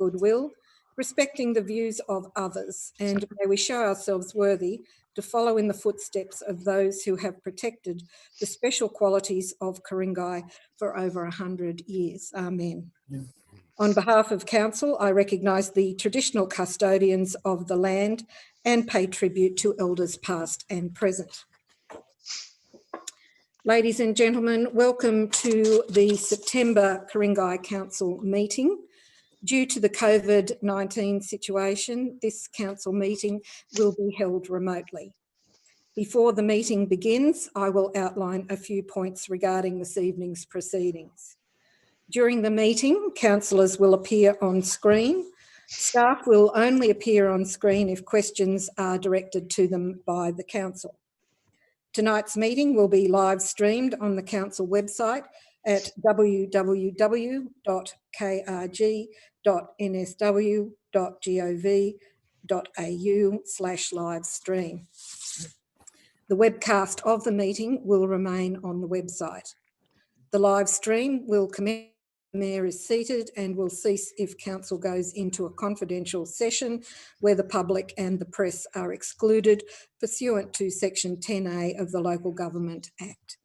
goodwill, respecting the views of others, and may we show ourselves worthy to follow in the footsteps of those who have protected the special qualities of Ku-ring-gai for over 100 years. Amen. Yeah. On behalf of Council, I recognise the traditional custodians of the land and pay tribute to Elders past and present. Ladies and gentlemen, welcome to the September Ku-ring-gai Council meeting. Due to the COVID-19 situation, this council meeting will be held remotely. Before the meeting begins, I will outline a few points regarding this evening's proceedings. During the meeting, councillors will appear on screen. Staff will only appear on screen if questions are directed to them by the council. Tonight's meeting will be live streamed on the council website at www.krg.nsw.gov.au/livestream. The webcast of the meeting will remain on the website. The live stream will commence when the Mayor is seated and will cease if Council goes into a confidential session where the public and the press are excluded pursuant to Section 10A of the Local Government Act.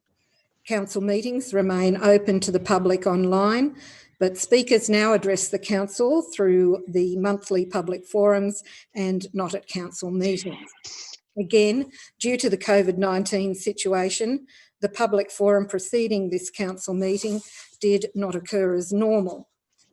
Council meetings remain open to the public online, but speakers now address the Council through the monthly public forums and not at Council meetings. Again, due to the COVID-19 situation, the public forum preceding this Council meeting did not occur as normal.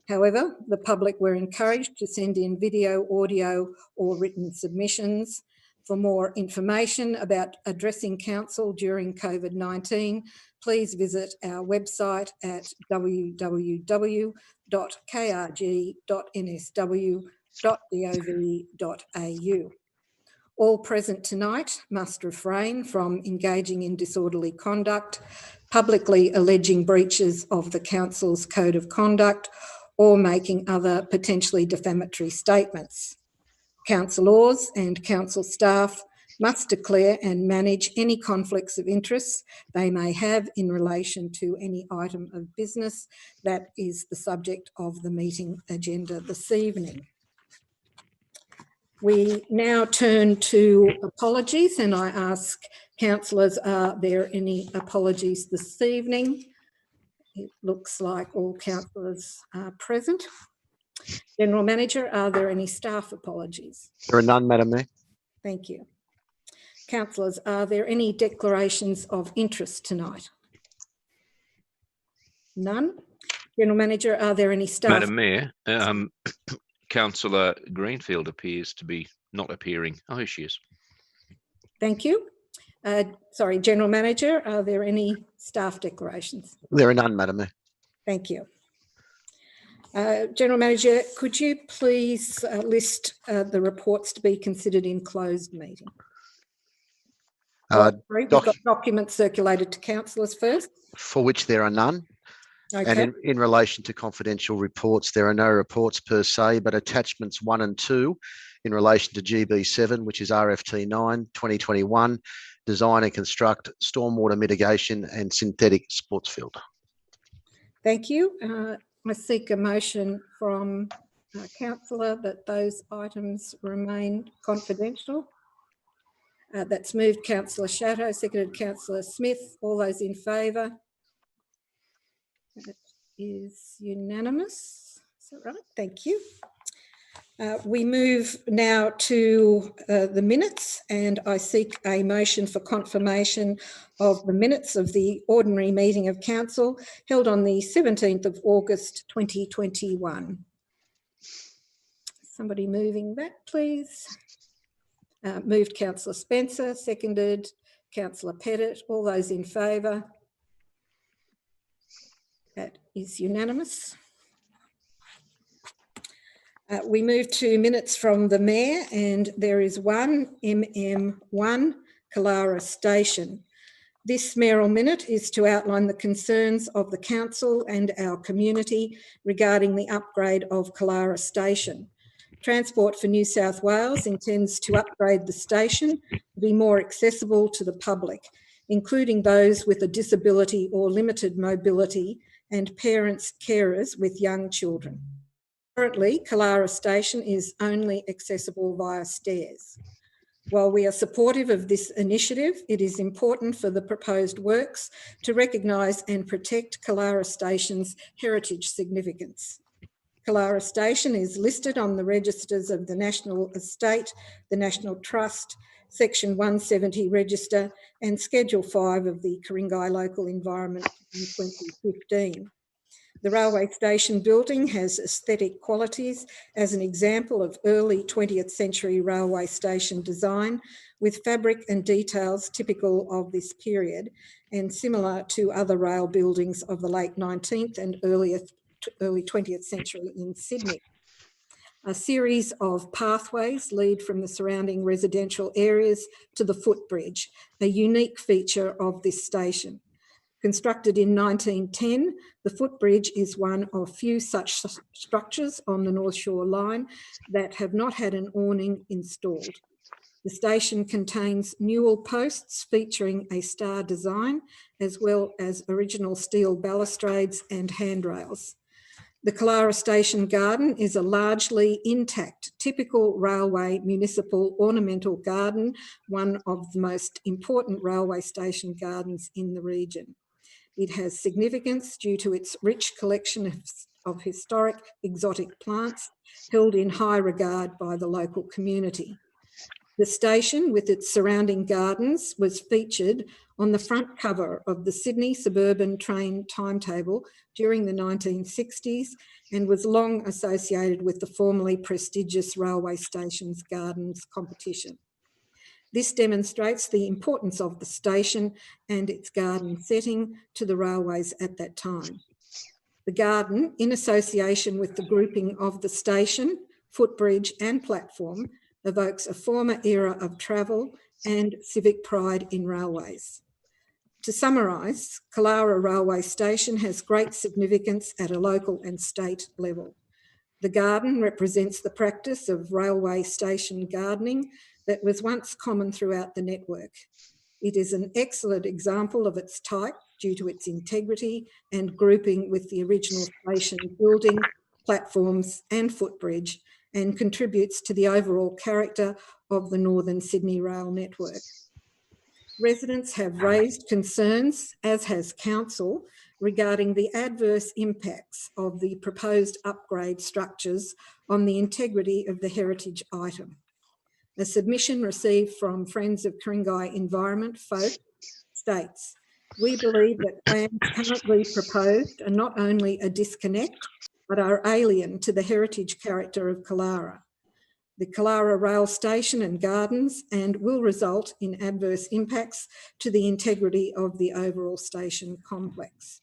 However, the public were encouraged to send in video, audio or written submissions. For more information about addressing Council during COVID-19, please visit our website at www.krg.nsw.gov.au. All present tonight must refrain from engaging in disorderly conduct, publicly alleging breaches of the Council's Code of Conduct, or making other potentially defamatory statements. Councillors and Council staff must declare and manage any conflicts of interest they may have in relation to any item of business that is the subject of the meeting agenda this evening. We now turn to apologies, and I ask councillors, are there any apologies this evening? It looks like all councillors are present. General Manager, are there any staff apologies? There are none, Madam Mayor. Thank you. Councillors, are there any declarations of interest tonight? None. General Manager, are there any staff? Madam Mayor, Councillor Greenfield appears to be not appearing. Oh, here she is. Thank you. Sorry, General Manager, are there any staff declarations? There are none, Madam Mayor. Thank you. General Manager, could you please list the reports to be considered in closed meeting? We've got documents circulated to councillors first. For which there are none. Okay. And in relation to confidential reports, there are no reports per se, but attachments 1 and 2 in relation to GB7, which is RFT 9 2021, design and construct stormwater mitigation and synthetic sports field. Thank you. I seek a motion from Councillor that those items remain confidential. That's moved Councillor Chateau, seconded Councillor Smith. All those in favour? That is unanimous. Is that right? Thank you. We move now to the minutes, and I seek a motion for confirmation of the minutes of the ordinary meeting of Council held on the 17th of August 2021. Somebody moving that, please. Moved Councillor Spencer, seconded Councillor Pettit. All those in favour? That is unanimous. We move to minutes from the Mayor, and there is one, MM1, Kolara Station. This mayoral minute is to outline the concerns of the Council and our community regarding the upgrade of Kolara Station. Transport for New South Wales intends to upgrade the station to be more accessible to the public, including those with a disability or limited mobility and parents, carers with young children. Currently, Kolara Station is only accessible via stairs. While we are supportive of this initiative, it is important for the proposed works to recognise and protect Kolara Station's heritage significance. Kolara Station is listed on the registers of the National Estate, the National Trust, Section 170 Register and Schedule 5 of the Ku-ring-gai Local Environment in 2015. The railway station building has aesthetic qualities as an example of early 20th century railway station design with fabric and details typical of this period and similar to other rail buildings of the late 19th and early 20th century in Sydney. A series of pathways lead from the surrounding residential areas to the footbridge, a unique feature of this station. Constructed in 1910, the footbridge is one of few such structures on the North Shore line that have not had an awning installed. The station contains newel posts featuring a star design, as well as original steel balustrades and handrails. The Kolara Station garden is a largely intact, typical railway municipal ornamental garden, one of the most important railway station gardens in the region. It has significance due to its rich collection of historic exotic plants held in high regard by the local community. The station, with its surrounding gardens, was featured on the front cover of the Sydney Suburban Train timetable during the 1960s and was long associated with the formerly prestigious Railway Stations Gardens competition. This demonstrates the importance of the station and its garden setting to the railways at that time. The garden, in association with the grouping of the station, footbridge and platform, evokes a former era of travel and civic pride in railways. To summarise, Kolara Railway Station has great significance at a local and state level. The garden represents the practice of railway station gardening that was once common throughout the network. It is an excellent example of its type due to its integrity and grouping with the original station building, platforms and footbridge, and contributes to the overall character of the Northern Sydney Rail network. Residents have raised concerns, as has Council, regarding the adverse impacts of the proposed upgrade structures on the integrity of the heritage item. A submission received from Friends of Ku-ring-gai Environment folk states, "We believe that plans currently proposed are not only a disconnect, but are alien to the heritage character of Kolara. The Kolara Rail Station and Gardens and will result in adverse impacts to the integrity of the overall station complex.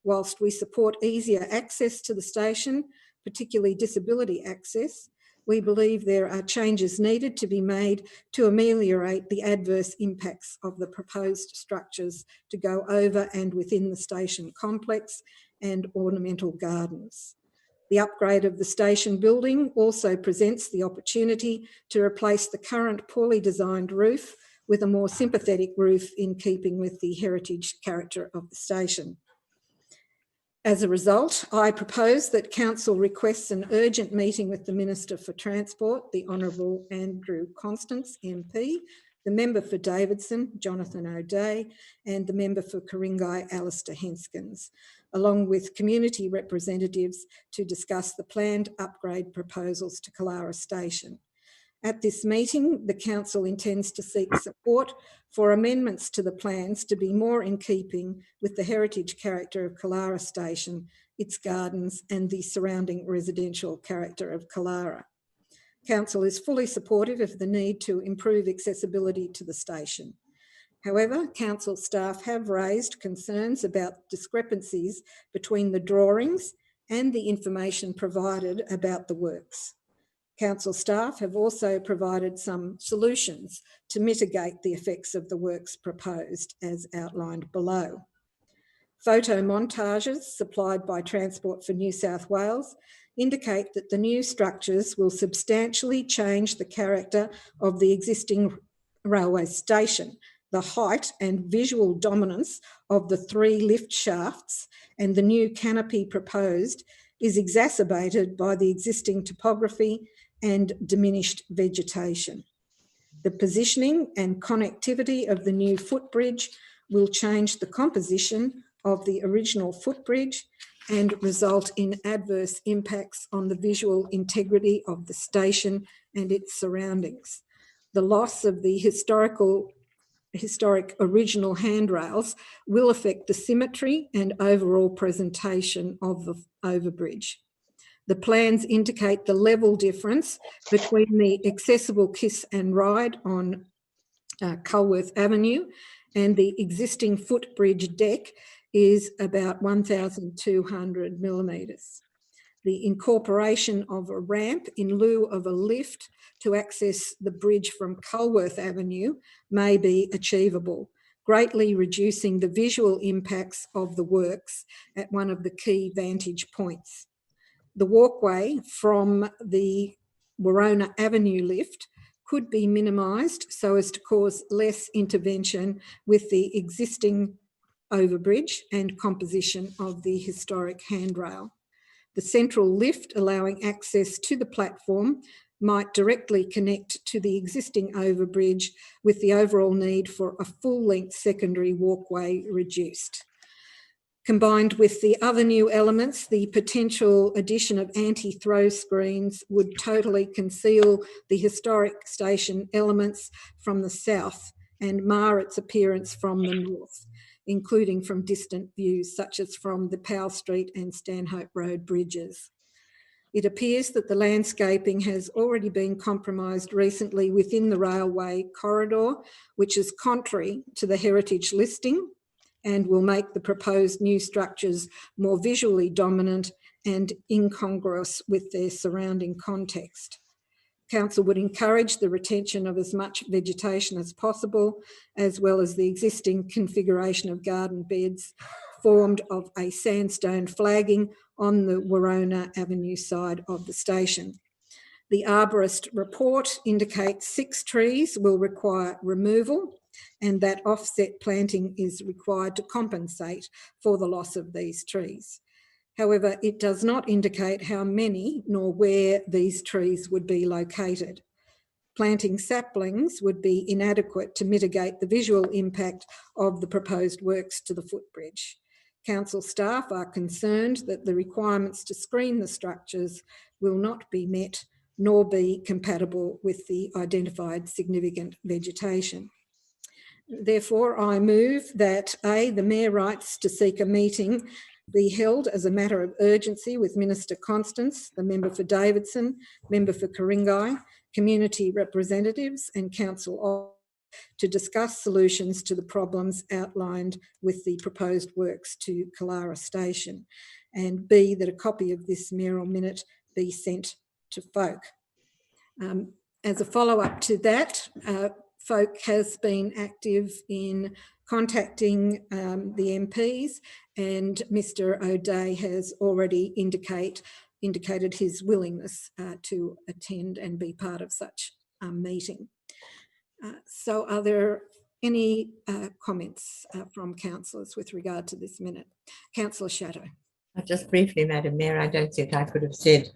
Whilst we support easier access to the station, particularly disability access, we believe there are changes needed to be made to ameliorate the adverse impacts of the proposed structures to go over and within the station complex and ornamental gardens. The upgrade of the station building also presents the opportunity to replace the current poorly designed roof with a more sympathetic roof in keeping with the heritage character of the station. As a result, I propose that Council requests an urgent meeting with the Minister for Transport, the Honourable Andrew Constance MP, the Member for Davidson, Jonathan O'Dea, and the Member for Ku-ring-gai, Alistair Henskins, along with community representatives to discuss the planned upgrade proposals to Kolara Station. At this meeting, the Council intends to seek support for amendments to the plans to be more in keeping with the heritage character of Kolara Station, its gardens and the surrounding residential character of Kolara. Council is fully supportive of the need to improve accessibility to the station. However, Council staff have raised concerns about discrepancies between the drawings and the information provided about the works. Council staff have also provided some solutions to mitigate the effects of the works proposed, as outlined below. Photo montages supplied by Transport for New South Wales indicate that the new structures will substantially change the character of the existing railway station. The height and visual dominance of the 3 lift shafts and the new canopy proposed is exacerbated by the existing topography and diminished vegetation. The positioning and connectivity of the new footbridge will change the composition of the original footbridge and result in adverse impacts on the visual integrity of the station and its surroundings. The loss of the historic original handrails will affect the symmetry and overall presentation of the overbridge. The plans indicate the level difference between the accessible kiss and ride on Culworth Avenue and the existing footbridge deck is about 1,200 millimetres. The incorporation of a ramp in lieu of a lift to access the bridge from Culworth Avenue may be achievable, greatly reducing the visual impacts of the works at one of the key vantage points. The walkway from the Warona Avenue lift could be minimised so as to cause less intervention with the existing overbridge and composition of the historic handrail. The central lift allowing access to the platform might directly connect to the existing overbridge with the overall need for a full-length secondary walkway reduced. Combined with the other new elements, the potential addition of anti-throw screens would totally conceal the historic station elements from the south and mar its appearance from the north, including from distant views such as from the Powell Street and Stanhope Road bridges. It appears that the landscaping has already been compromised recently within the railway corridor, which is contrary to the heritage listing and will make the proposed new structures more visually dominant and incongruous with their surrounding context. Council would encourage the retention of as much vegetation as possible, as well as the existing configuration of garden beds formed of a sandstone flagging on the Warona Avenue side of the station. The arborist report indicates 6 trees will require removal and that offset planting is required to compensate for the loss of these trees. However, it does not indicate how many nor where these trees would be located. Planting saplings would be inadequate to mitigate the visual impact of the proposed works to the footbridge. Council staff are concerned that the requirements to screen the structures will not be met nor be compatible with the identified significant vegetation. Therefore, I move that A, the Mayor writes to seek a meeting be held as a matter of urgency with Minister Constance, the member for Davidson, member for Ku-ring-gai, community representatives and council to discuss solutions to the problems outlined with the proposed works to Kolara Station, and B, that a copy of this mayoral minute be sent to Folk. As a follow-up to that, Folk has been active in contacting the MPs, and Mr O'Dea has already indicated his willingness to attend and be part of such a meeting. So are there any comments from councillors with regard to this minute? Councillor Chateau. Just briefly, Madam Mayor, I don't think I could have said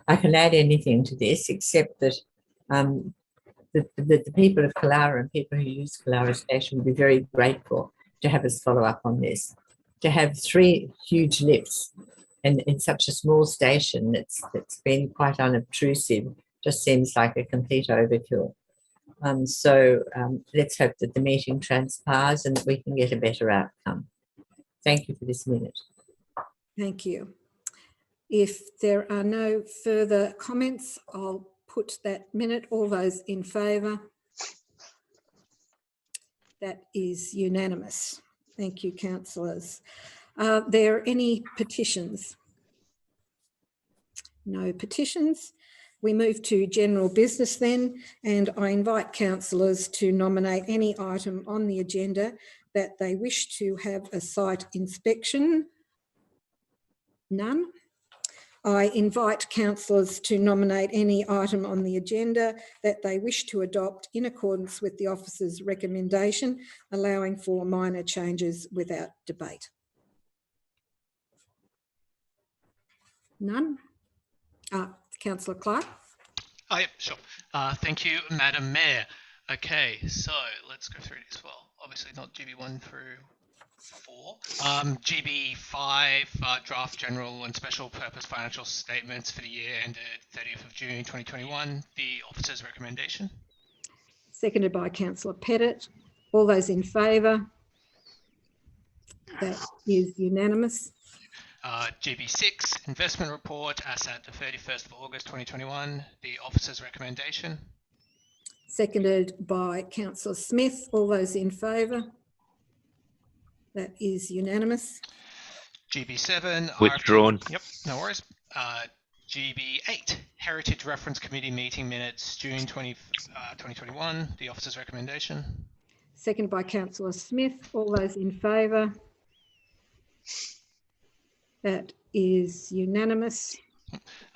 I can add anything to this except that the people of Kolara and people who use Kolara Station would be very grateful to have us follow up on this. To have 3 huge lifts and in such a small station that's been quite unobtrusive just seems like a complete overkill. So let's hope that the meeting transpires and that we can get a better outcome. Thank you for this minute. Thank you. If there are no further comments, I'll put that minute. All those in favour? That is unanimous. Thank you, councillors. Are there any petitions? No petitions. We move to general business then, and I invite councillors to nominate any item on the agenda that they wish to have a site inspection. None. I invite councillors to nominate any item on the agenda that they wish to adopt in accordance with the officer's recommendation, allowing for minor changes without debate. None. Councillor Clark. Oh, yep, sure. Thank you, Madam Mayor. Okay, so let's go through this. Well, obviously not GB1 through 4. GB5, draft general and special purpose financial statements for the year ended 30th of June 2021. The officer's recommendation. Seconded by Councillor Pettit. All those in favour? That is unanimous. GB6, investment report as at the 31st of August 2021. The officer's recommendation. Seconded by Councillor Smith. All those in favour? That is unanimous. GB7. Withdrawn. Yep, no worries. GB8, Heritage Reference Committee meeting minutes, June 2021. The officer's recommendation. Seconded by Councillor Smith. All those in favour? That is unanimous.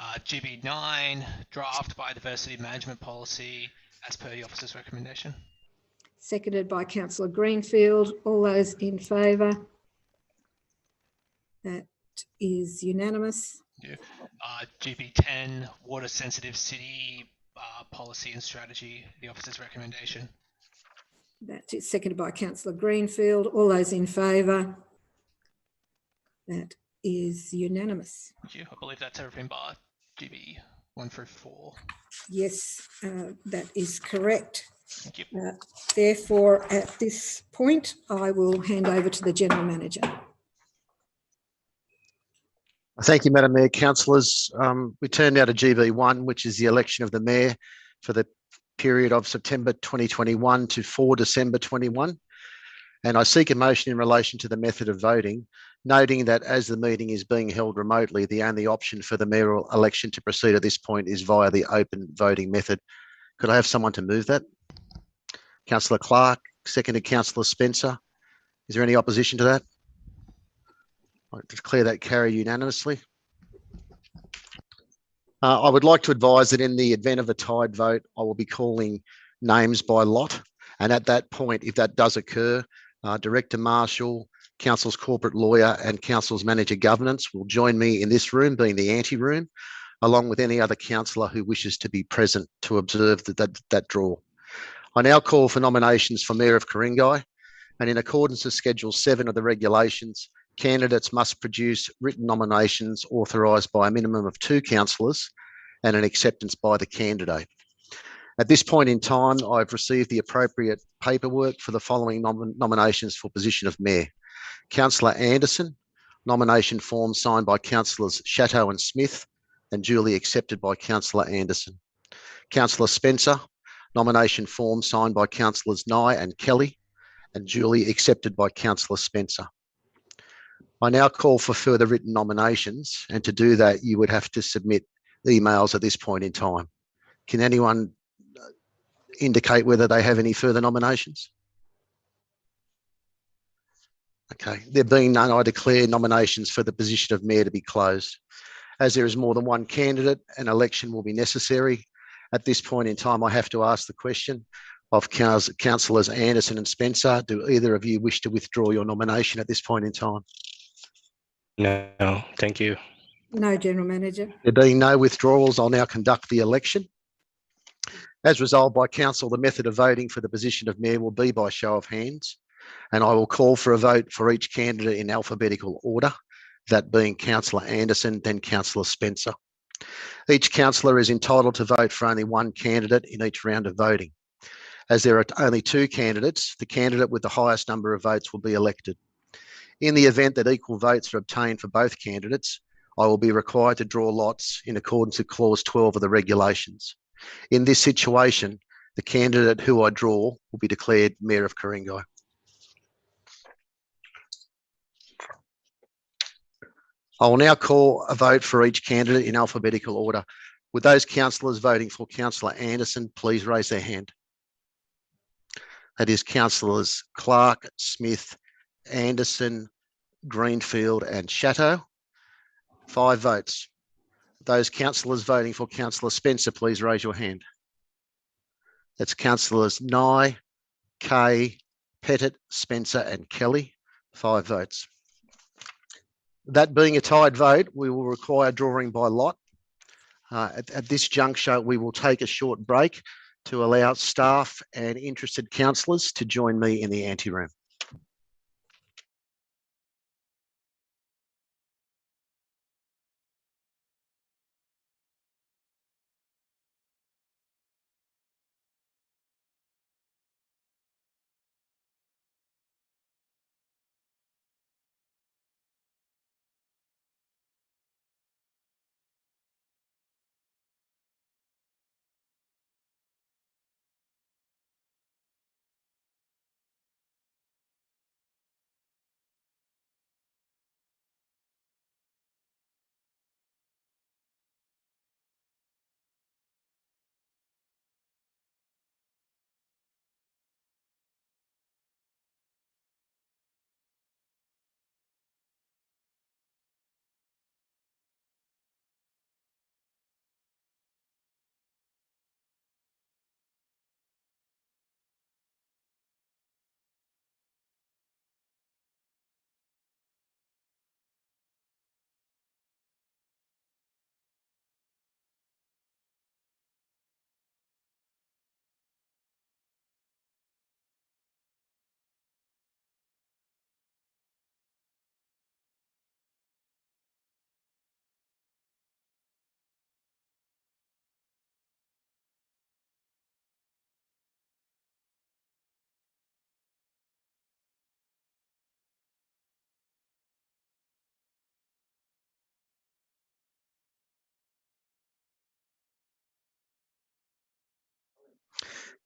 GB9, draft biodiversity management policy as per the officer's recommendation. Seconded by Councillor Greenfield. All those in favour? That is unanimous. Yeah. GB10, water sensitive city policy and strategy, the officer's recommendation. That is seconded by Councillor Greenfield. All those in favour? That is unanimous. Thank you. I believe that's everything bar GB1 through 4. Yes, that is correct. Thank you. Therefore, at this point, I will hand over to the General Manager. Thank you, Madam Mayor. Councillors, we turn now to GB1, which is the election of the Mayor for the period of September 2021 to 4 December 21. And I seek a motion in relation to the method of voting, noting that as the meeting is being held remotely, the only option for the mayoral election to proceed at this point is via the open voting method. Could I have someone to move that? Councillor Clark, seconded Councillor Spencer. Is there any opposition to that? I declare that carry unanimously. I would like to advise that in the event of a tied vote, I will be calling names by lot. And at that point, if that does occur, Director Marshall, Council's corporate lawyer and Council's manager governance will join me in this room, being the ante room, along with any other councillor who wishes to be present to observe that draw. I now call for nominations for Mayor of Ku-ring-gai, and in accordance with Schedule 7 of the regulations, candidates must produce written nominations authorised by a minimum of 2 councillors and an acceptance by the candidate. At this point in time, I've received the appropriate paperwork for the following nominations for position of Mayor. Councillor Anderson, nomination form signed by Councillors Chateau and Smith and duly accepted by Councillor Anderson. Councillor Spencer, nomination form signed by Councillors Nye and Kelly and duly accepted by Councillor Spencer. I now call for further written nominations, and to do that, you would have to submit emails at this point in time. Can anyone indicate whether they have any further nominations? Okay, there being none, I declare nominations for the position of Mayor to be closed. As there is more than one candidate, an election will be necessary. At this point in time, I have to ask the question of Councillors Anderson and Spencer. Do either of you wish to withdraw your nomination at this point in time? No, thank you. No, General Manager. There being no withdrawals, I'll now conduct the election. As resolved by Council, the method of voting for the position of Mayor will be by show of hands, and I will call for a vote for each candidate in alphabetical order, that being Councillor Anderson, then Councillor Spencer. Each councillor is entitled to vote for only one candidate in each round of voting. As there are only 2 candidates, the candidate with the highest number of votes will be elected. In the event that equal votes are obtained for both candidates, I will be required to draw lots in accordance with Clause 12 of the regulations. In this situation, the candidate who I draw will be declared Mayor of Ku-ring-gai. I will now call a vote for each candidate in alphabetical order. Would those councillors voting for Councillor Anderson please raise their hand? That is Councillors Clark, Smith, Anderson, Greenfield and Chateau. 5 votes. Those councillors voting for Councillor Spencer, please raise your hand. That's Councillors Nye, Kay, Pettit, Spencer and Kelly. 5 votes. That being a tied vote, we will require drawing by lot. At this juncture, we will take a short break to allow staff and interested councillors to join me in the anteroom.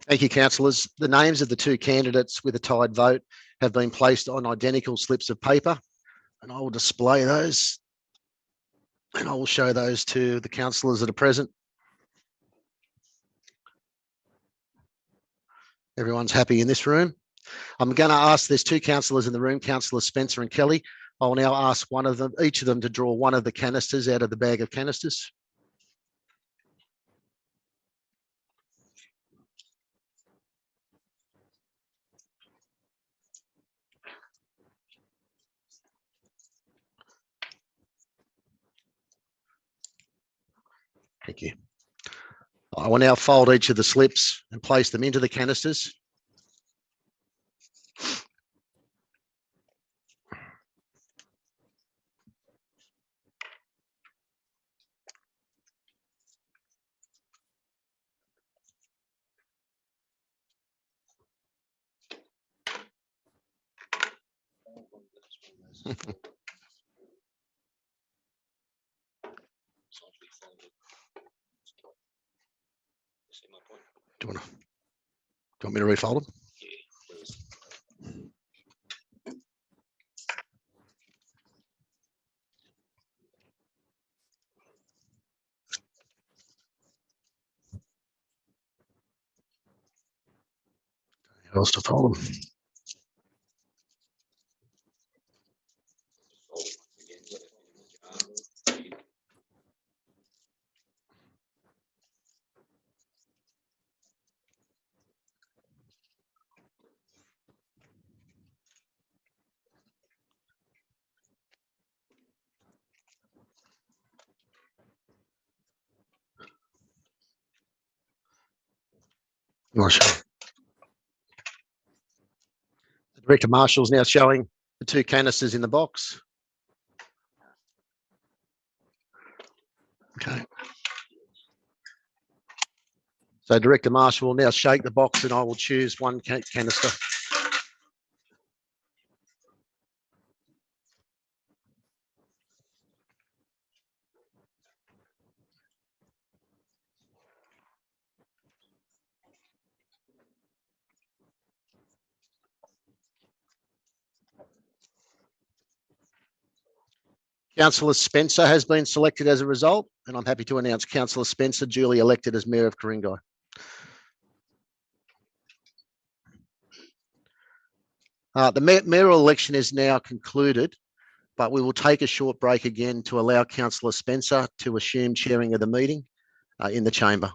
Thank you, councillors. The names of the two candidates with a tied vote have been placed on identical slips of paper, and I will display those and I will show those to the councillors that are present. Everyone's happy in this room. I'm going to ask, there's two councillors in the room, Councillor Spencer and Kelly. I will now ask one of them, each of them, to draw one of the canisters out of the bag of canisters. Thank you. I will now fold each of the slips and place them into the canisters. Do you want me to refold them? How else to fold them? Director Marshall is now showing the two canisters in the box. Okay. So Director Marshall will now shake the box and I will choose one canister. Councillor Spencer has been selected as a result, and I'm happy to announce Councillor Spencer duly elected as Mayor of Ku-ring-gai. The mayoral election is now concluded, but we will take a short break again to allow Councillor Spencer to assume chairing of the meeting in the chamber.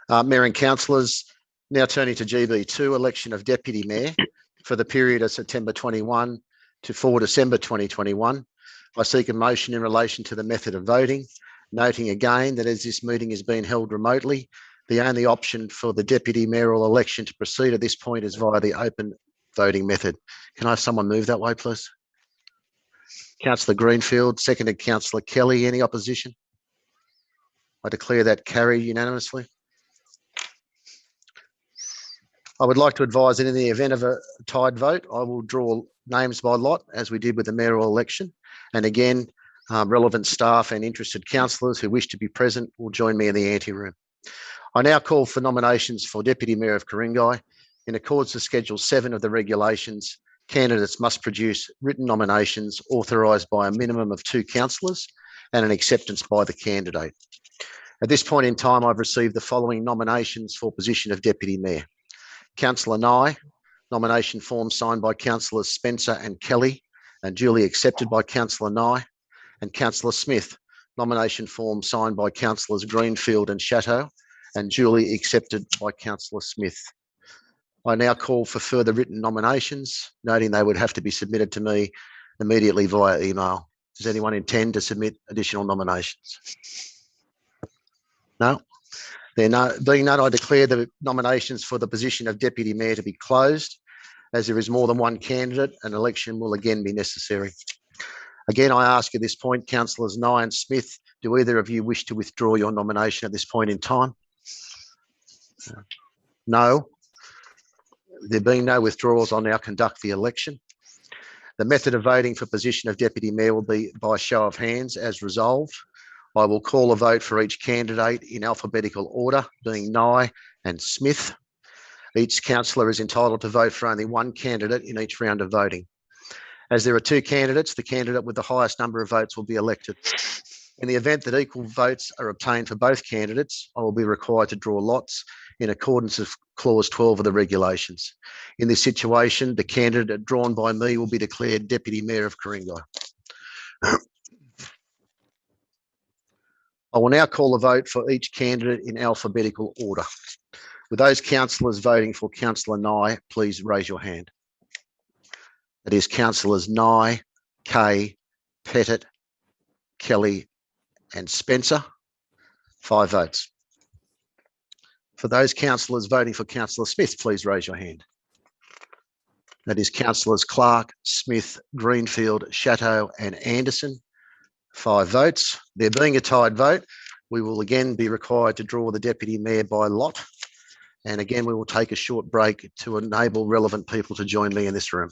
Mayor and councillors, now turning to GB2, election of Deputy Mayor for the period of September 21 to 4 December 2021. I seek a motion in relation to the method of voting, noting again that as this meeting is being held remotely, the only option for the Deputy Mayoral election to proceed at this point is via the open voting method. Can I have someone move that way, please? Councillor Greenfield, seconded Councillor Kelly. Any opposition? I declare that carried unanimously. I would like to advise that in the event of a tied vote, I will draw names by lot as we did with the mayoral election. And again, relevant staff and interested councillors who wish to be present will join me in the anteroom. I now call for nominations for Deputy Mayor of Ku-ring-gai. In accordance with Schedule 7 of the regulations, candidates must produce written nominations authorised by a minimum of 2 councillors and an acceptance by the candidate. At this point in time, I've received the following nominations for position of Deputy Mayor. Councillor Nye, nomination form signed by Councillors Spencer and Kelly and duly accepted by Councillor Nye. And Councillor Smith, nomination form signed by Councillors Greenfield and Chateau and duly accepted by Councillor Smith. I now call for further written nominations, noting they would have to be submitted to me immediately via email. Does anyone intend to submit additional nominations? No? Being none, I declare the nominations for the position of Deputy Mayor to be closed. As there is more than one candidate, an election will again be necessary. Again, I ask at this point, Councillors Nye and Smith, do either of you wish to withdraw your nomination at this point in time? No. There being no withdrawals, I'll now conduct the election. The method of voting for position of Deputy Mayor will be by show of hands as resolved. I will call a vote for each candidate in alphabetical order, being Nye and Smith. Each councillor is entitled to vote for only one candidate in each round of voting. As there are 2 candidates, the candidate with the highest number of votes will be elected. In the event that equal votes are obtained for both candidates, I will be required to draw lots in accordance with Clause 12 of the regulations. In this situation, the candidate drawn by me will be declared Deputy Mayor of Ku-ring-gai. I will now call a vote for each candidate in alphabetical order. With those councillors voting for Councillor Nye, please raise your hand. That is Councillors Nye, Kay, Pettit, Kelly and Spencer. 5 votes. For those councillors voting for Councillor Smith, please raise your hand. That is Councillors Clark, Smith, Greenfield, Chateau and Anderson. 5 votes. There being a tied vote, we will again be required to draw the Deputy Mayor by lot. And again, we will take a short break to enable relevant people to join me in this room.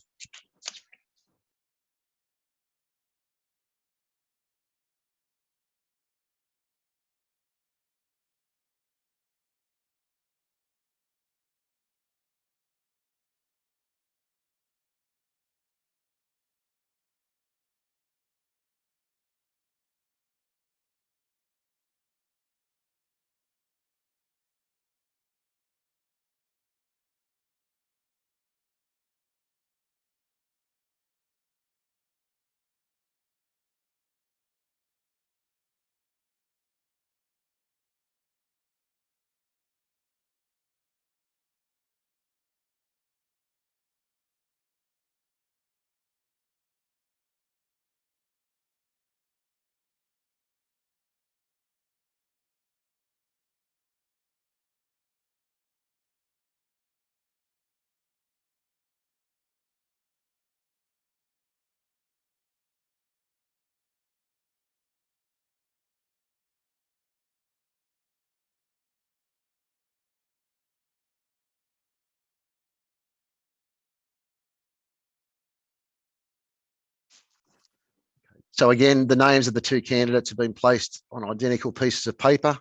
So again, the names of the 2 candidates have been placed on identical pieces of paper,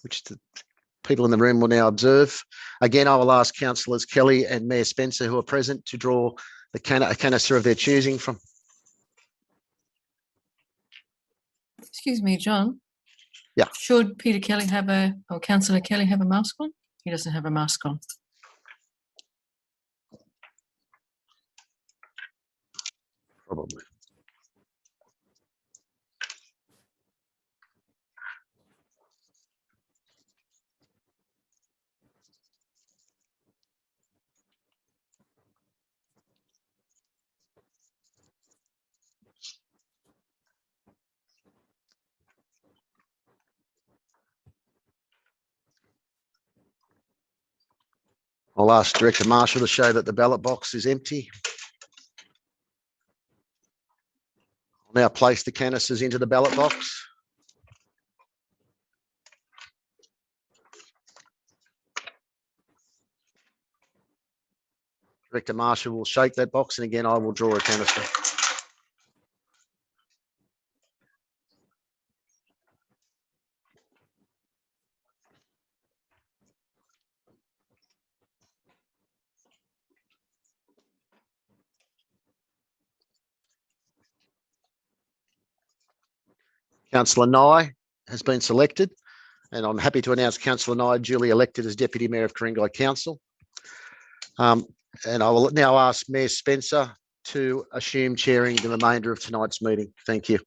which the people in the room will now observe. Again, I will ask Councillors Kelly and Mayor Spencer, who are present, to draw a canister of their choosing from. Excuse me, John. Yeah. Should Peter Kelly or Councillor Kelly have a mask on? He doesn't have a mask on. Probably. I'll ask Director Marshall to show that the ballot box is empty. I'll now place the canisters into the ballot box. Director Marshall will shake that box, and again, I will draw a canister. Councillor Nye has been selected, and I'm happy to announce Councillor Nye duly elected as Deputy Mayor of Ku-ring-gai Council. And I will now ask Mayor Spencer to assume chairing the remainder of tonight's meeting. Thank you.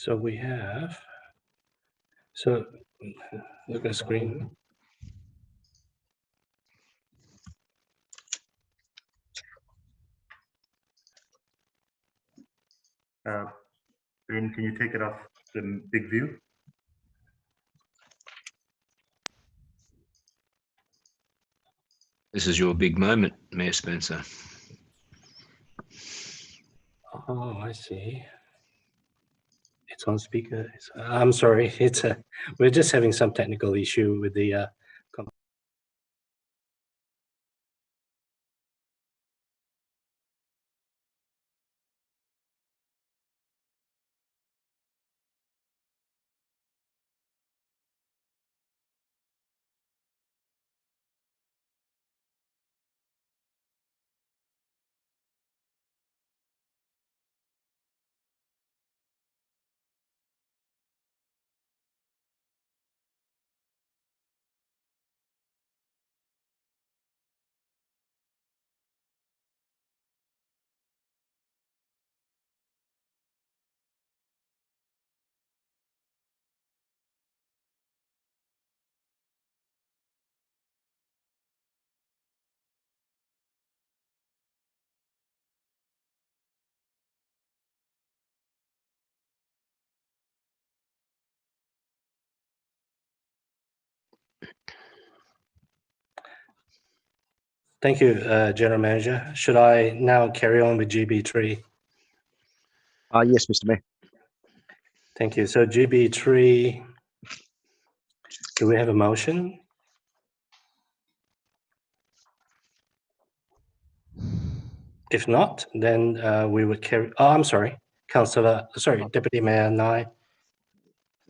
So we have, so look at the screen. Ben, can you take it off the big view? This is your big moment, Mayor Spencer. Oh, I see. It's on speaker. I'm sorry. We're just having some technical issue with the Thank you, General Manager. Should I now carry on with GB3? Yes, Mr. Mayor. Thank you. So GB3, do we have a motion? If not, then we would carry. Oh, I'm sorry, Deputy Mayor Nye.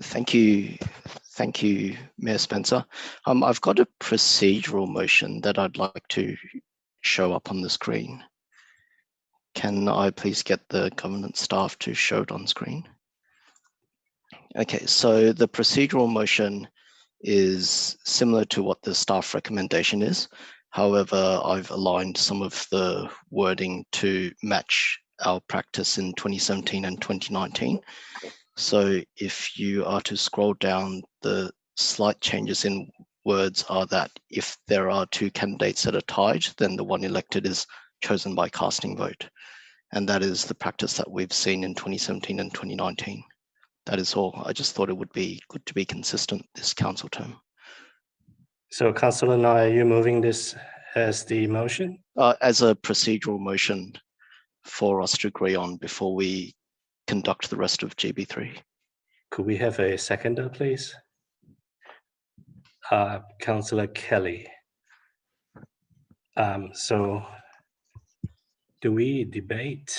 Thank you. Thank you, Mayor Spencer. I've got a procedural motion that I'd like to show up on the screen. Can I please get the governance staff to show it on screen? Okay, so the procedural motion is similar to what the staff recommendation is. However, I've aligned some of the wording to match our practice in 2017 and 2019. So if you are to scroll down, the slight changes in words are that if there are two candidates that are tied, then the one elected is chosen by casting vote. And that is the practice that we've seen in 2017 and 2019. That is all. I just thought it would be good to be consistent this council term. So Councillor Nye, are you moving this as the motion? As a procedural motion for us to agree on before we conduct the rest of GB3. Could we have a seconder, please? Councillor Kelly. So do we debate?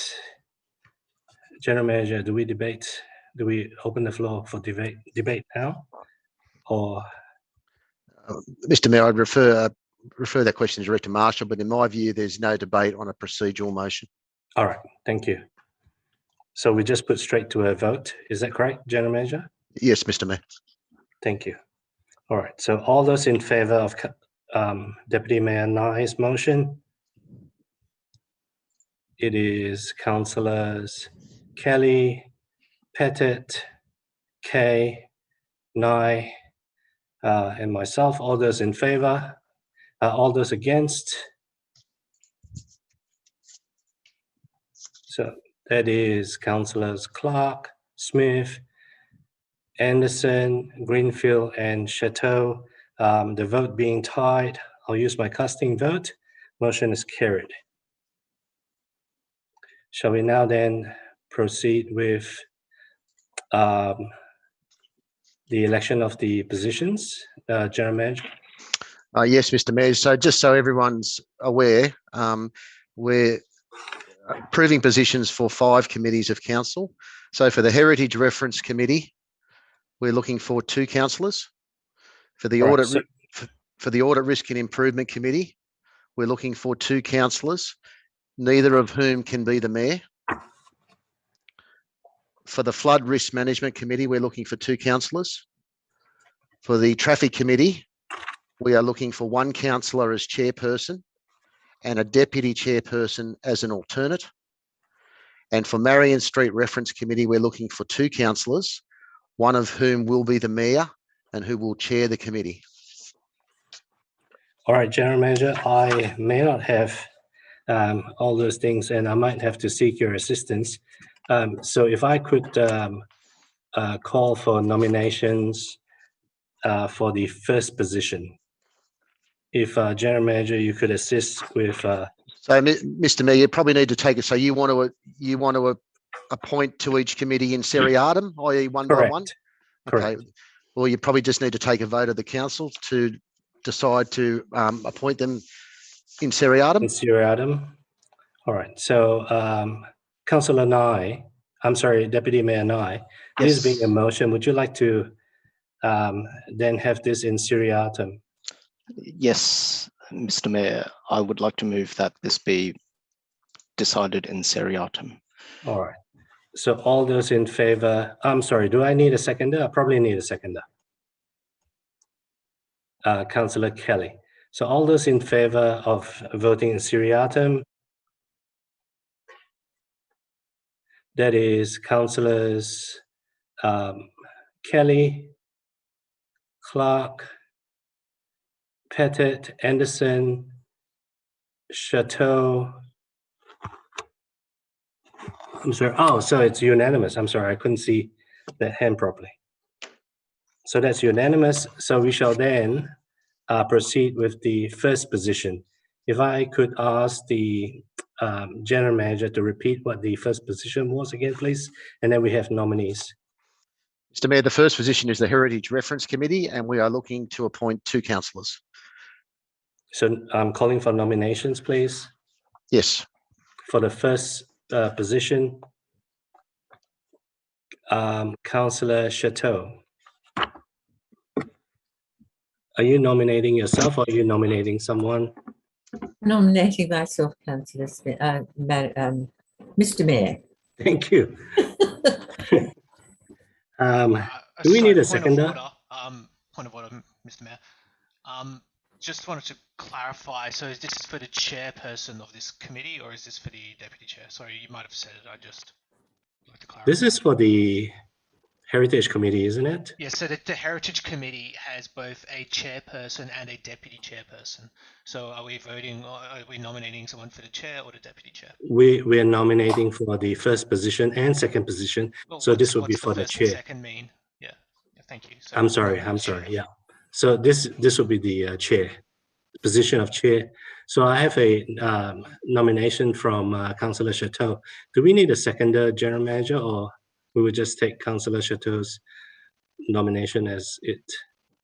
General Manager, do we debate? Do we open the floor for debate now? Or Mr. Mayor, I'd refer that question to Director Marshall, but in my view, there's no debate on a procedural motion. all right, thank you. So we just put straight to a vote. Is that correct, General Manager? Yes, Mr. Mayor. Thank you. All right, so all those in favor of Deputy Mayor Nye's motion? It is Councillors Kelly, Pettit, Kay, Nye, and myself. All those in favor? All those against? So that is Councillors Clark, Smith, Anderson, Greenfield, and Chateau. The vote being tied, I'll use my casting vote. Motion is carried. Shall we now then proceed with the election of the positions, General Manager? Yes, Mr. Mayor. So just so everyone's aware, we're approving positions for 5 committees of council. So for the Heritage Reference Committee, we're looking for 2 councillors. For the for the Audit Risk and Improvement Committee, we're looking for 2 councillors, neither of whom can be the mayor. For the Flood Risk Management Committee, we're looking for 2 councillors. For the Traffic Committee, we are looking for 1 councillor as chairperson and a deputy chairperson as an alternate. And for Marion Street Reference Committee, we're looking for 2 councillors, one of whom will be the mayor and who will chair the committee. All right, General Manager, I may not have all those things, and I might have to seek your assistance. So if I could call for nominations for the first position. If General Manager, you could assist with. So, Mr. Mayor, you probably need to take it. So you want to appoint to each committee in seriatim, i.e. one by one? Correct. Okay. Well, you probably just need to take a vote of the council to decide to appoint them in seriatim. In seriatim. All right. So, Councillor Nye, I'm sorry, Deputy Mayor Nye, this being a motion, would you like to then have this in seriatim? Yes, Mr. Mayor, I would like to move that this be decided in seriatim. All right. So all those in favor, I'm sorry, do I need a seconder? I probably need a seconder. Councillor Kelly. So all those in favor of voting in seriatim, that is Councillors Kelly, Clark, Pettit, Anderson, Chateau. I'm sorry. Oh, so it's unanimous. I'm sorry, I couldn't see that hand properly. So that's unanimous. So we shall then proceed with the first position. If I could ask the General Manager to repeat what the first position was again, please, and then we have nominees. Mr. Mayor, the first position is the Heritage Reference Committee, and we are looking to appoint 2 councillors. So I'm calling for nominations, please. Yes. For the first position, Councillor Chateau. Are you nominating yourself or are you nominating someone? Nominating myself, Councillor Smith, Mr. Mayor. Thank you. Do we need a seconder? Point of order, Mr. Mayor. Just wanted to clarify. So is this for the chairperson of this committee, or is this for the deputy chair? Sorry, you might have said it. I just like to clarify. This is for the Heritage Committee, isn't it? Yes. So the Heritage Committee has both a chairperson and a deputy chairperson. So are we voting? Or are we nominating someone for the chair or the deputy chair? We are nominating for the first position and second position. Well, so this would be for the first chair. and second mean? Yeah. Thank you. So I'm sorry. Yeah. So this will be the chair, position of chair. So I have a nomination from Councillor Chateau. Do we need a seconder, General Manager, or we would just take Councillor Chateau's nomination as it?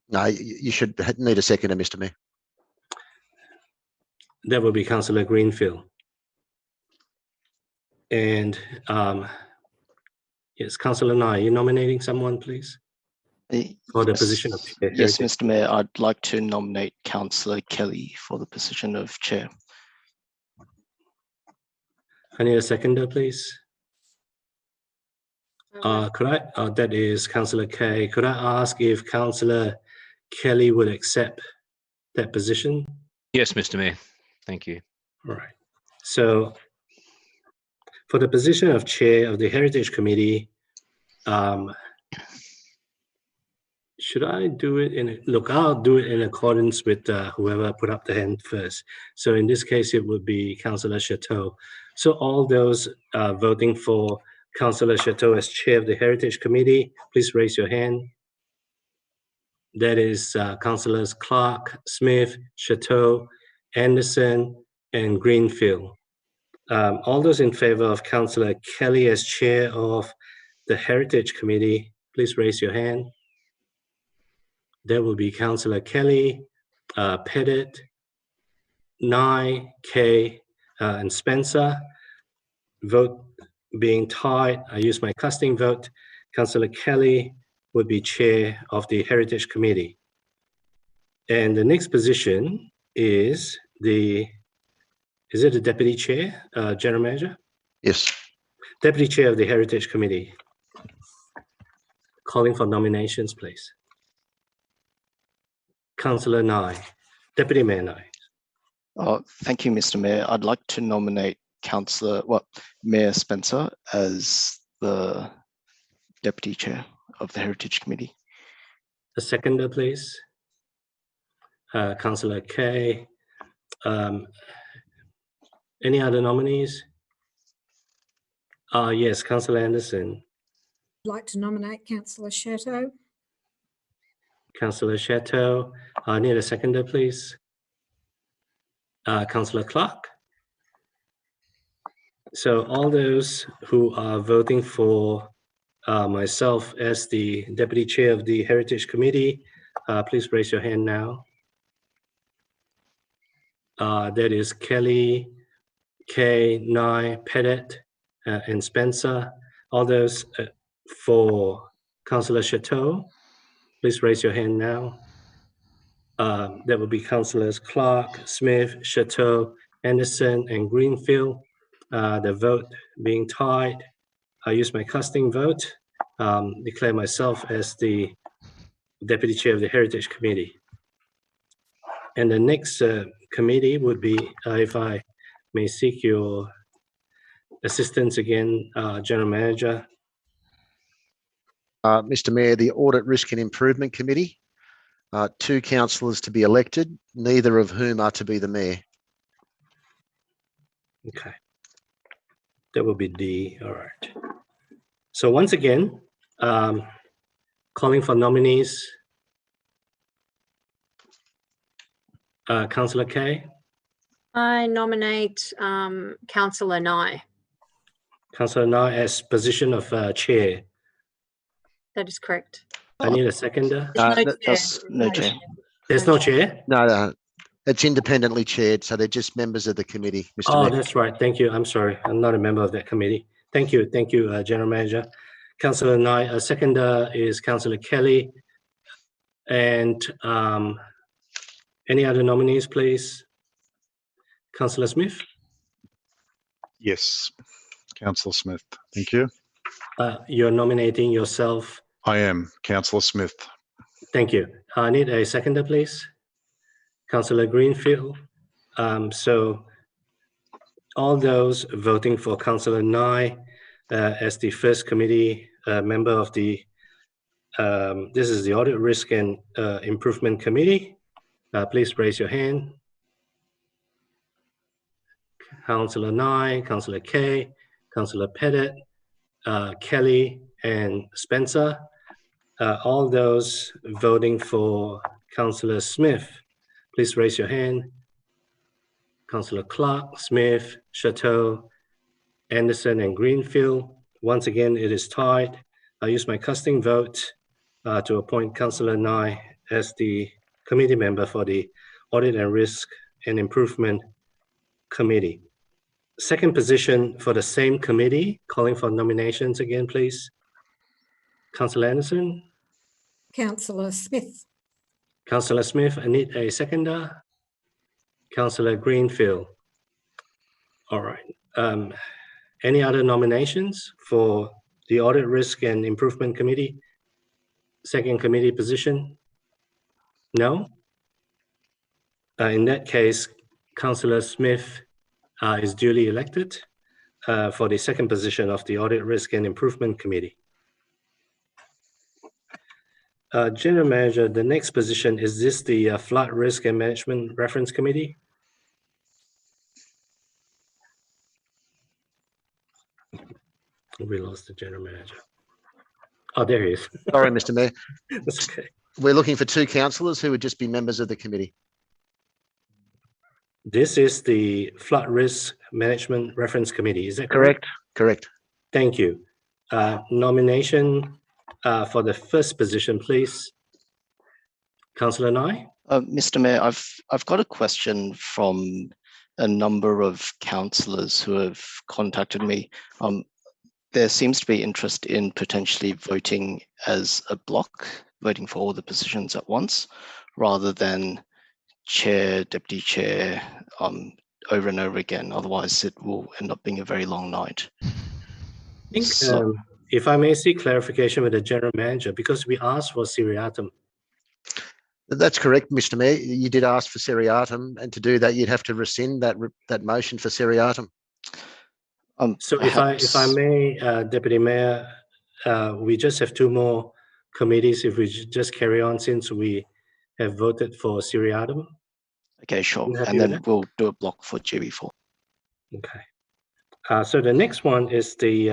No, you should need a seconder, Mr. Mayor. That will be Councillor Greenfield. And yes, Councillor Nye, are you nominating someone, please? For the position of chair. Yes, Mr. Mayor, I'd like to nominate Councillor Kelly for the position of chair. I need a seconder, please. Could I? That is Councillor Kay. Could I ask if Councillor Kelly would accept that position? Yes, Mr. Mayor. Thank you. All right. So for the position of chair of the Heritage Committee, should I do it in? Look, I'll do it in accordance with whoever put up the hand first. So in this case, it would be Councillor Chateau. So all those voting for Councillor Chateau as chair of the Heritage Committee, please raise your hand. That is Councillors Clark, Smith, Chateau, Anderson, and Greenfield. All those in favor of Councillor Kelly as chair of the Heritage Committee, please raise your hand. That will be Councillor Kelly, Pettit, Nye, Kay, and Spencer. Vote being tied, I use my casting vote. Councillor Kelly would be chair of the Heritage Committee. And the next position is it the deputy chair, General Manager? Yes. Deputy chair of the Heritage Committee. Calling for nominations, please. Councillor Nye, Deputy Mayor Nye. Thank you, Mr. Mayor. I'd like to nominate Mayor Spencer as the Deputy Chair of the Heritage Committee. A seconder, please. Councillor Kay. Any other nominees? Yes, Councillor Anderson. I'd like to nominate Councillor Chateau. Councillor Chateau. I need a seconder, please. Councillor Clark. So all those who are voting for myself as the Deputy Chair of the Heritage Committee, please raise your hand now. That is Kelly, Kay, Nye, Pettit, and Spencer. All those for Councillor Chateau, please raise your hand now. That will be Councillors Clark, Smith, Chateau, Anderson, and Greenfield. The vote being tied, I use my casting vote, declare myself as the Deputy Chair of the Heritage Committee. And the next committee would be, if I may seek your assistance again, General Manager. Mr. Mayor, the Audit, Risk and Improvement Committee, 2 councillors to be elected, neither of whom are to be the Mayor. Okay. That will be D. All right. So once again, calling for nominees. Councillor Kay. I nominate Councillor Nye. Councillor Nye as position of Chair. That is correct. I need a seconder. That's no chair. There's no chair? No, it's independently chaired, so they're just members of the committee, Mr. Oh, Mayor. that's right. Thank you. I'm sorry. I'm not a member of that committee. Thank you. Thank you, General Manager. Councillor Nye. Seconder is Councillor Kelly. And any other nominees, please? Councillor Smith? Yes, Councillor Smith. Thank you. You're nominating yourself. I am Councillor Smith. Thank you. I need a seconder, please. Councillor Greenfield. So all those voting for Councillor Nye as the first committee member of the, this is the Audit, Risk and Improvement Committee. Please raise your hand. Councillor Nye, Councillor Kay, Councillor Pettit, Kelly, and Spencer. All those voting for Councillor Smith, please raise your hand. Councillor Clark, Smith, Chateau, Anderson, and Greenfield. Once again, it is tied. I use my casting vote to appoint Councillor Nye as the committee member for the Audit and Risk and Improvement Committee. Second position for the same committee, calling for nominations again, please. Councillor Anderson. Councillor Smith. Councillor Smith, I need a seconder. Councillor Greenfield. All right. Any other nominations for the Audit, Risk and Improvement Committee? Second committee position? No? In that case, Councillor Smith is duly elected for the second position of the Audit, Risk and Improvement Committee. General Manager, the next position, is this the Flood Risk and Management Reference Committee? We lost the General Manager. Oh, there he is. Sorry, Mr. Mayor. That's okay. We're looking for 2 councillors who would just be members of the committee. This is the Flood Risk Management Reference Committee. Is that correct? Correct. Thank you. Nomination for the first position, please. Councillor Nye. Mr. Mayor, I've got a question from a number of councillors who have contacted me. There seems to be interest in potentially voting as a block, voting for all the positions at once, rather than chair, deputy chair, over and over again. Otherwise, it will end up being a very long night. I think, if I may seek clarification with the General Manager, because we asked for seriatim. That's correct, Mr. Mayor. You did ask for seriatim, and to do that, you'd have to rescind that motion for seriatim. So if I Perhaps- may, Deputy Mayor, we just have two more committees. If we just carry on, since we have voted for seriatim. Okay, sure. You happy And with then that? we'll do a block for GB4. Okay. So the next one is the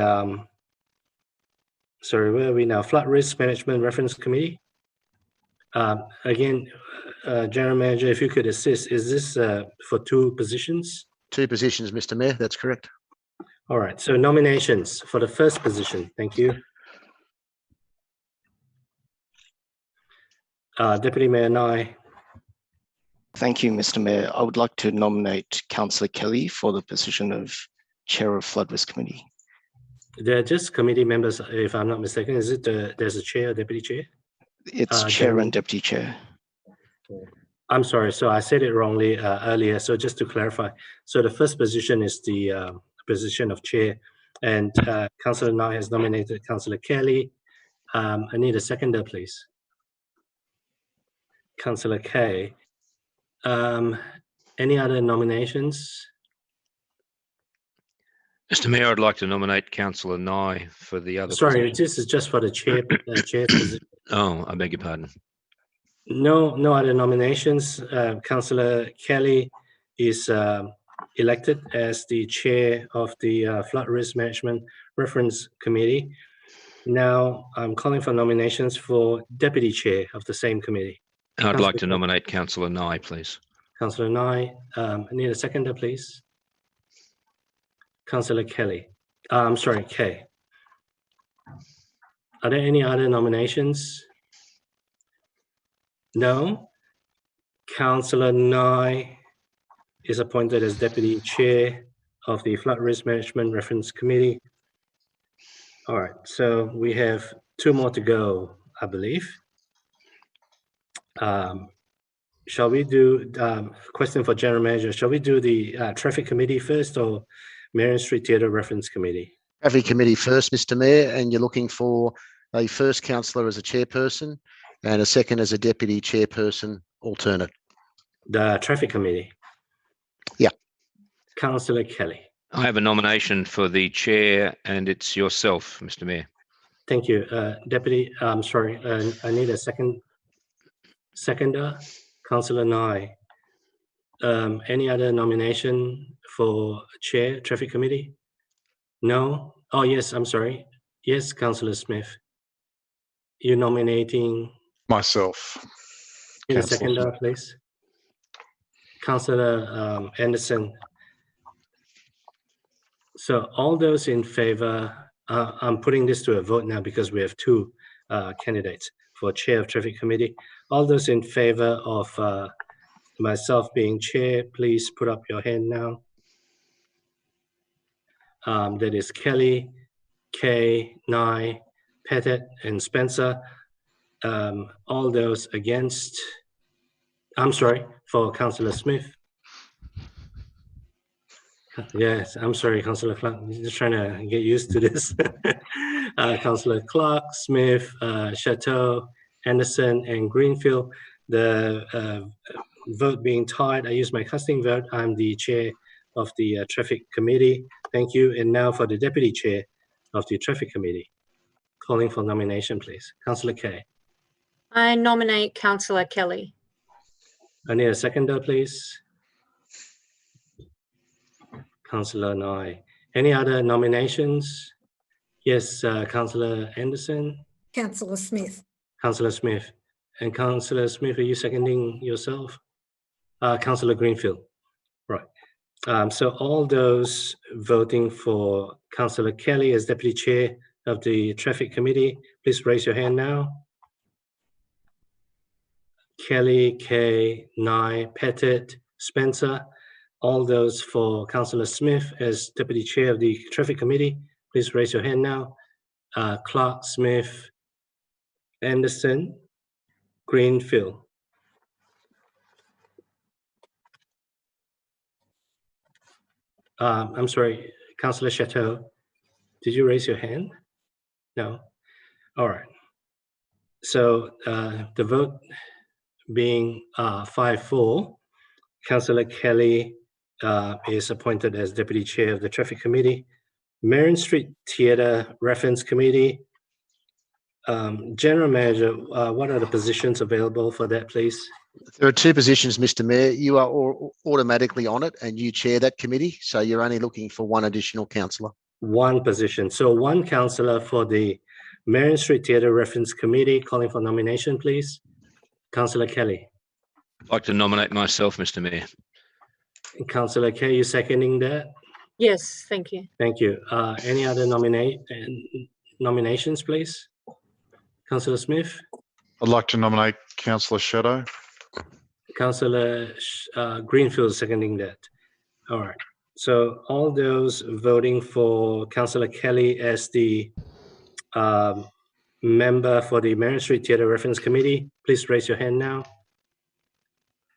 sorry, where are we now? Flood Risk Management Reference Committee. Again, General Manager, if you could assist, is this for two positions? Two positions, Mr. Mayor. That's correct. All right. So nominations for the first position. Thank you. Deputy Mayor Nye. Thank you, Mr. Mayor. I would like to nominate Councillor Kelly for the position of Chair of Flood Risk Committee. They're just committee members, if I'm not mistaken. Is it there's a chair, deputy chair? It's Chair and Deputy Chair. I'm sorry. So I said it wrongly earlier. So just to clarify, so the first position is the position of chair, and Councillor Nye has nominated Councillor Kelly. I need a seconder, please. Councillor Kay. Any other nominations? Mr. Mayor, I'd like to nominate Councillor Nye for the other. Sorry, position. this is just for the chair chair's position. Oh, I beg your pardon. No other nominations. Councillor Kelly is elected as the chair of the Flood Risk Management Reference Committee. Now I'm calling for nominations for deputy chair of the same committee. I'd like to nominate Councillor Nye, please. Councillor Nye, I need a seconder, please. Councillor Kelly. I'm sorry, Kay. Are there any other nominations? No. Councillor Nye is appointed as deputy chair of the Flood Risk Management Reference Committee. All right, so we have two more to go, I believe. Shall we do, question for General Manager, shall we do the Traffic Committee first or Marion Street Theatre Reference Committee? Traffic Committee first, Mr. Mayor, and you're looking for a first councillor as a chairperson and a second as a deputy chairperson alternate. The Traffic Committee? Yeah. Councillor Kelly. I have a nomination for the chair, and it's yourself, Mr. Mayor. Thank you. Deputy, I'm sorry, I need a seconder, Councillor Nye. Any other nomination for chair, Traffic Committee? No? Oh, yes, I'm sorry. Yes, Councillor Smith. You're nominating? Myself. Need a Councillor seconder, please. Councillor Anderson. So all those in favor, I'm putting this to a vote now because we have two candidates for chair of Traffic Committee. All those in favor of myself being chair, please put up your hand now. That is Kelly, Kay, Nye, Pettit, and Spencer. All those against, I'm sorry, for Councillor Smith. Yes, I'm sorry, Councillor Clark. I'm just trying to get used to this. Councillor Clark, Smith, Chateau, Anderson, and Greenfield. The vote being tied, I use my casting vote. I'm the chair of the Traffic Committee. Thank you. And now for the deputy chair of the Traffic Committee. Calling for nomination, please. Councillor Kay. I nominate Councillor Kelly. I need a seconder, please. Councillor Nye. Any other nominations? Yes, Councillor Anderson. Councillor Smith. Councillor Smith. And Councillor Smith, are you seconding yourself? Councillor Greenfield. Right. So all those voting for Councillor Kelly as Deputy Chair of the Traffic Committee, please raise your hand now. Kelly, Kay, Nye, Pettit, Spencer. All those for Councillor Smith as Deputy Chair of the Traffic Committee, please raise your hand now. Clark, Smith, Anderson, Greenfield. I'm sorry, Councillor Chateau, did you raise your hand? No? All right. So the vote being 5-4, Councillor Kelly is appointed as Deputy Chair of the Traffic Committee. Marion Street Theatre Reference Committee. General Manager, what are the positions available for that, please? There are two positions, Mr. Mayor. You are automatically on it and you chair that committee. So you're only looking for one additional councillor. One position. So one councillor for the Marion Street Theatre Reference Committee. Calling for nomination, please. Councillor Kelly. I'd like to nominate myself, Mr. Mayor. Councillor Kelly, you seconding that? Yes, thank you. Thank you. Any other nominations, please? Councillor Smith. I'd like to nominate Councillor Chateau. Councillor Greenfield seconding that. All right. So all those voting for Councillor Kelly as the member for the Marion Street Theatre Reference Committee, please raise your hand now.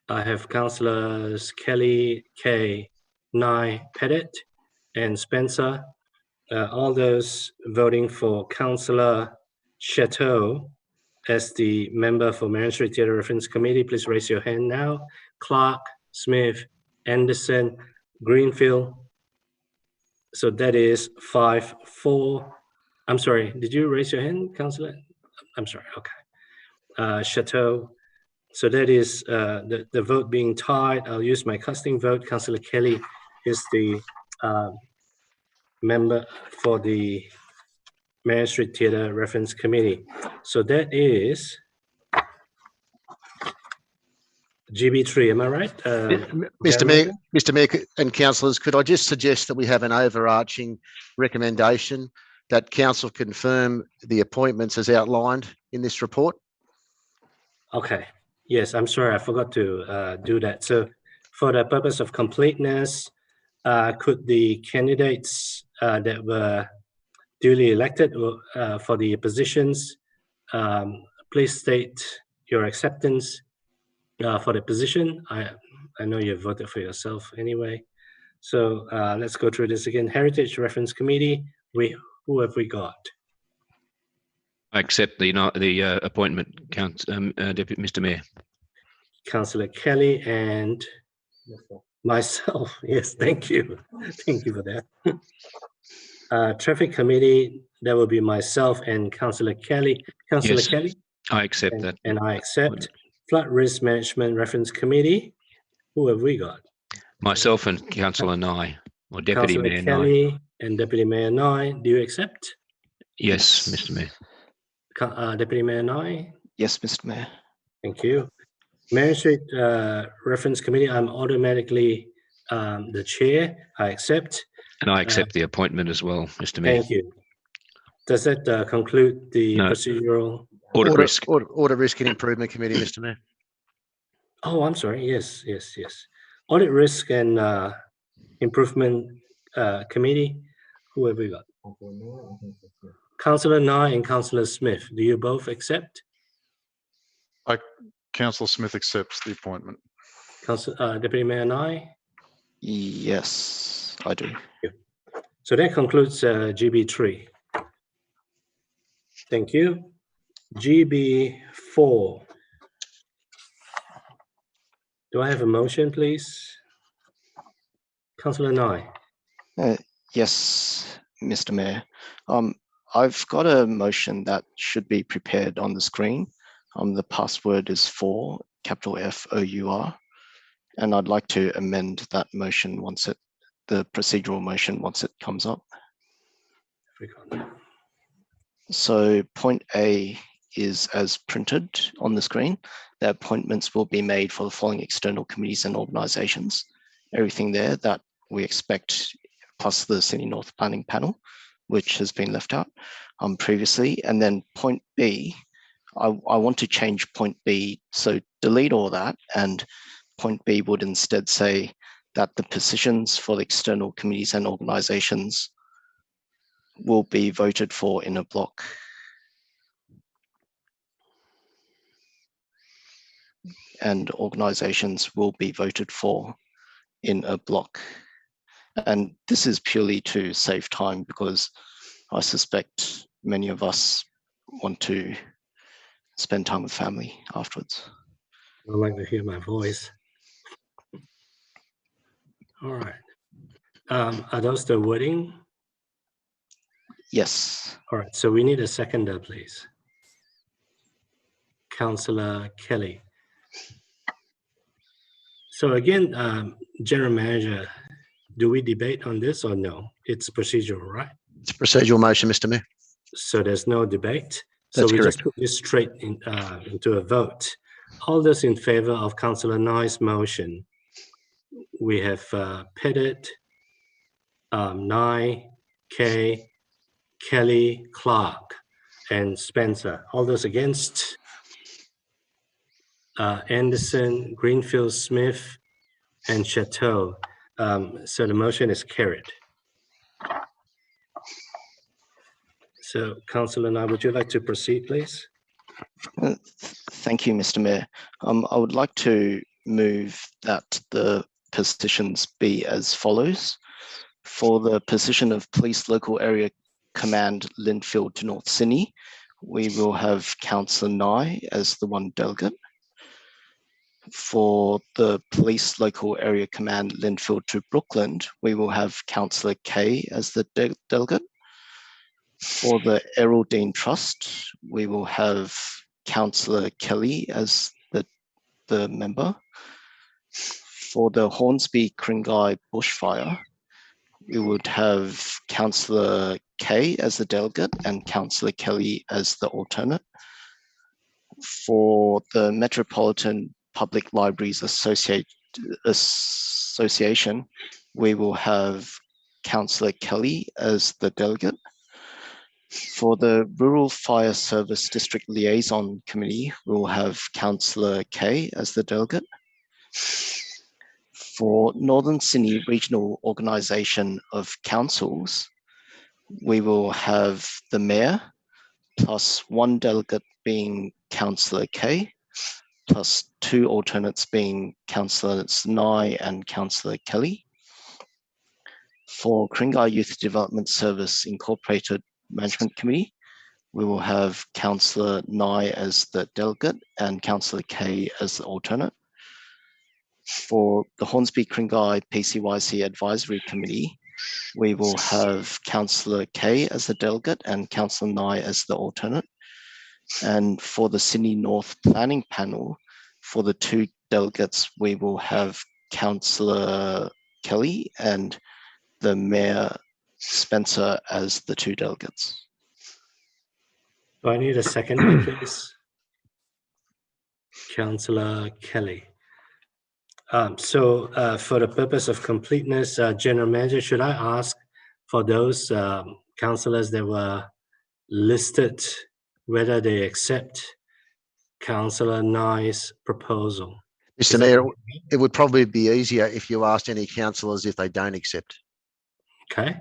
I have Councillors Kelly, Kay, Nye, Pettit, and Spencer. All those voting for Councillor Chateau as the member for Marion Street Theatre Reference Committee, please raise your hand now. Clark, Smith, Anderson, Greenfield. So that is 5-4. I'm sorry, did you raise your hand, Councillor? I'm sorry, okay. Chateau. So that is the vote being tied. I'll use my casting vote. Councillor Kelly is the member for the Marion Street Theatre Reference Committee. So that is GB3, am I right? Mr. Mayor and councillors, could I just suggest that we have an overarching recommendation that council confirm the appointments as outlined in this report? Okay. Yes, I'm sorry, I forgot to do that. So for the purpose of completeness, could the candidates that were duly elected for the positions, please state your acceptance for the position. I know you voted for yourself anyway. So let's go through this again. Heritage Reference Committee, who have we got? I accept the appointment, Deputy Mr. Mayor. Councillor Kelly and myself. Yes, thank you. Thank you for that. Traffic Committee, that will be myself and Councillor Kelly. Councillor Yes, Kelly? I accept that. And I accept. Flood Risk Management Reference Committee, who have we got? Myself and Councillor Nye, or Deputy Councillor Mayor Nye. Kelly and Deputy Mayor Nye. Do you accept? Yes, Mr. Mayor. Deputy Mayor Nye? Yes, Mr. Mayor. Thank you. Marion Street Reference Committee, I'm automatically the chair. I accept. And I accept the appointment as well, Mr. Mayor. Thank you. Does that conclude the procedural? Audit risk. Audit Risk and Improvement Committee, Mr. Mayor. Oh, I'm sorry. Yes. Audit Risk and Improvement Committee, who have we got? Councillor Nye and Councillor Smith, do you both accept? Councillor Smith accepts the appointment. Deputy Mayor Nye? Yes, I do. So that concludes GB3. Thank you. GB4. Do I have a motion, please? Councillor Nye. Yes, Mr. Mayor. I've got a motion that should be prepared on the screen. The password is for capital FOUR, and I'd like to amend that motion the procedural motion once it comes up. So point A is as printed on the screen. The appointments will be made for the following external committees and organisations. Everything there that we expect, plus the Sydney North Planning Panel, which has been left out previously. And then point B, I want to change point B, so delete all that, and point B would instead say that the positions for the external committees and organisations will be voted for in a block. And organisations will be voted for in a block. And this is purely to save time, because I suspect many of us want to spend time with family afterwards. I'd like to hear my voice. All right. Are those the wording? Yes. All right, so we need a seconder, please. Councillor Kelly. So again, General Manager, do we debate on this or no? It's procedural, right? It's a procedural motion, Mr. Mayor. So there's no debate. So That's we correct. just put this straight into a vote. All those in favor of Councillor Nye's motion, we have Pettit, Nye, Kay, Kelly, Clark, and Spencer. All those against? Anderson, Greenfield, Smith, and Chateau. So the motion is carried. So, Councillor Nye, would you like to proceed, please? Thank you, Mr. Mayor. I would like to move that the positions be as follows. For the position of Police Local Area Command Linfield to North Sydney, we will have Councillor Nye as the one delegate. For the Police Local Area Command Linfield to Brookland, we will have Councillor Kay as the delegate. For the Errol Dean Trust, we will have Councillor Kelly as the member. For the Hornsby Ku-ring-gai bushfire, we would have Councillor Kay as the delegate and Councillor Kelly as the alternate. For the Metropolitan Public Libraries Association, we will have Councillor Kelly as the delegate. For the Rural Fire Service District Liaison Committee, we will have Councillor Kay as the delegate. For Northern Sydney Regional Organisation of Councils, we will have the Mayor plus one delegate being Councillor Kay, plus two alternates being Councillors Nye and Councillor Kelly. For Ku-ring-gai Youth Development Service Incorporated Management Committee, we will have Councillor Nye as the delegate and Councillor Kay as the alternate. For the Hornsby Ku-ring-gai PCYC Advisory Committee, we will have Councillor Kay as the delegate and Councillor Nye as the alternate. And for the Sydney North Planning Panel, for the two delegates, we will have Councillor Kelly and the Mayor Spencer as the two delegates. Do I need a second, please? Councillor Kelly. So for the purpose of completeness, General Manager, should I ask for those councillors that were listed whether they accept Councillor Nye's proposal? Mr. Mayor, it would probably be easier if you asked any councillors if they don't accept. Okay.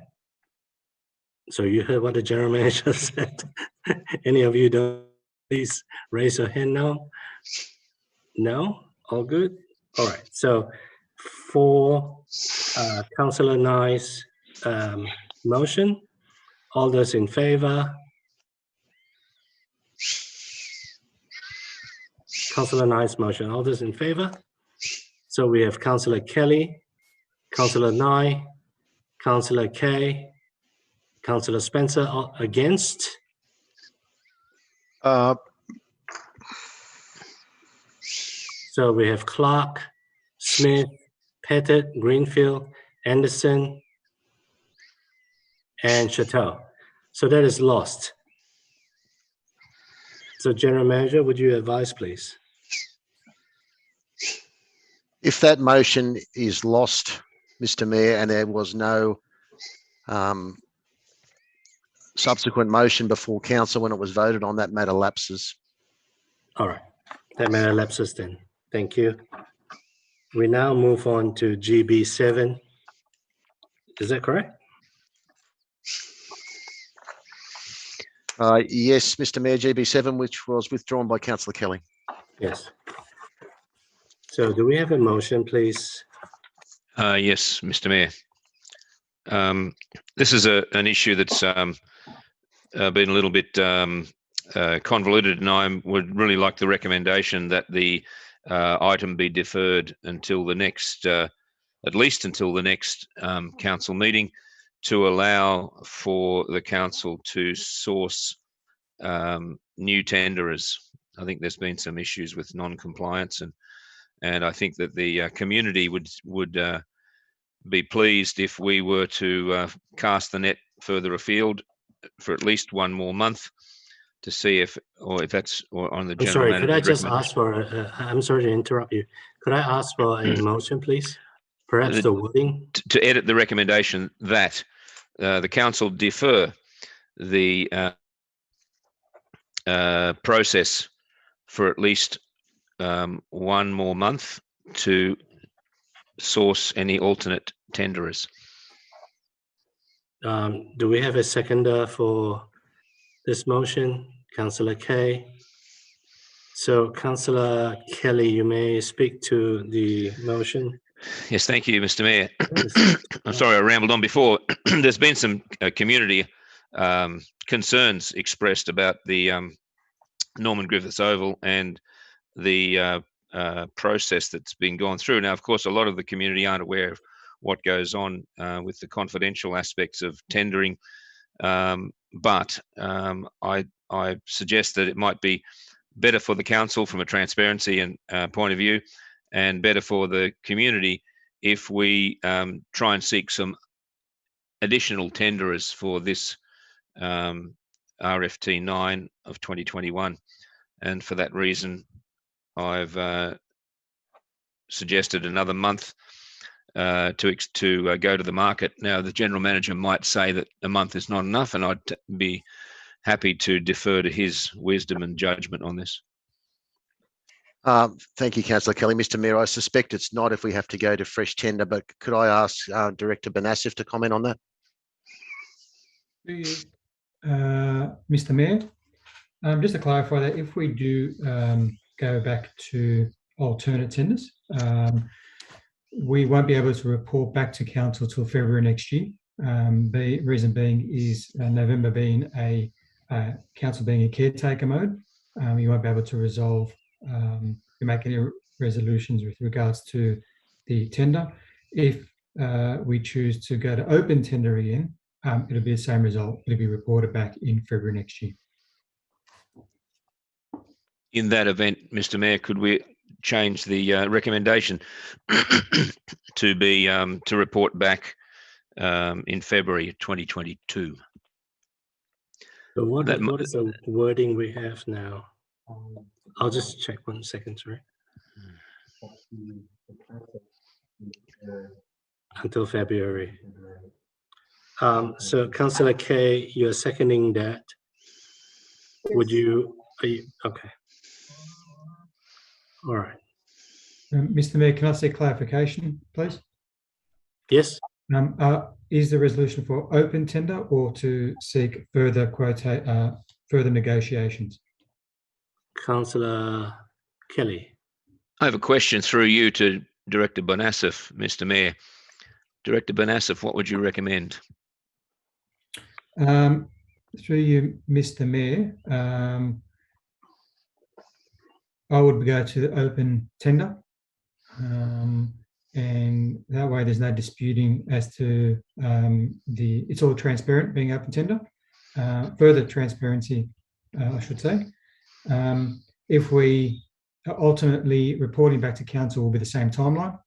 So you heard what the General Manager said. Any of you don't, please raise your hand now. No? All good? All right. So for Councillor Nye's motion, all those in favor? Councillor Nye's motion, all those in favor? So we have Councillor Kelly, Councillor Nye, Councillor Kay, Councillor Spencer against? So we have Clark, Smith, Pettit, Greenfield, Anderson, and Chateau. So that is lost. So General Manager, would you advise, please? If that motion is lost, Mr. Mayor, and there was no subsequent motion before council when it was voted on, that matter lapses. All right, that matter lapses then. Thank you. We now move on to GB7. Is that correct? Yes, Mr. Mayor, GB7, which was withdrawn by Councillor Kelly. Yes. So do we have a motion, please? Yes, Mr. Mayor. This is an issue that's been a little bit convoluted, and I would really like the recommendation that the item be deferred until the next, at least until the next council meeting, to allow for the council to source new tenderers. I think there's been some issues with non-compliance, and I think that the community would be pleased if we were to cast the net further afield for at least one more month to see if that's on the I'm general sorry, could I manager's just ask recommendation. for, I'm sorry to interrupt you. Could I ask for a motion, please? Perhaps the wording? To edit the recommendation that the council defer the process for at least one more month to source any alternate tenderers. Do we have a seconder for this motion? Councillor Kay. So Councillor Kelly, you may speak to the motion. Yes, thank you, Mr. Mayor. I'm sorry I rambled on before. There's been some community concerns expressed about the Norman Griffiths Oval and the process that's been gone through. Now, of course, a lot of the community aren't aware of what goes on with the confidential aspects of tendering, but I suggest that it might be better for the council from a transparency and point of view, and better for the community if we try and seek some additional tenderers for this RFT 9 of 2021. And for that reason, I've suggested another month to go to the market. Now, the general manager might say that a month is not enough, and I'd be happy to defer to his wisdom and judgment on this. Thank you, Councillor Kelly. Mr. Mayor, I suspect it's not if we have to go to fresh tender, but could I ask Director Banasif to comment on that? Mr. Mayor, just to clarify that if we do go back to alternate tenders, we won't be able to report back to council till February next year. The reason being is November being a council being a caretaker mode, you won't be able to resolve make any resolutions with regards to the tender. If we choose to go to open tender again, it'll be the same result. It'll be reported back in February next year. In that event, Mr. Mayor, could we change the recommendation to be to report back in February 2022? So what is the wording we have now? I'll just check 1 second, sorry. Until February. So Councillor Kay, you're seconding that. Yes. Are you okay? All right. Mr. Mayor, can I seek clarification, please? Yes. Is the resolution for open tender or to seek further further negotiations? Councillor Kelly. I have a question through you to Director Banasif, Mr. Mayor. Director Banasif, what would you recommend? Through you, Mr. Mayor, I would go to the open tender, and that way there's no disputing as to it's all transparent being open tender. Further transparency, I should say. If we ultimately reporting back to council will be the same timeline.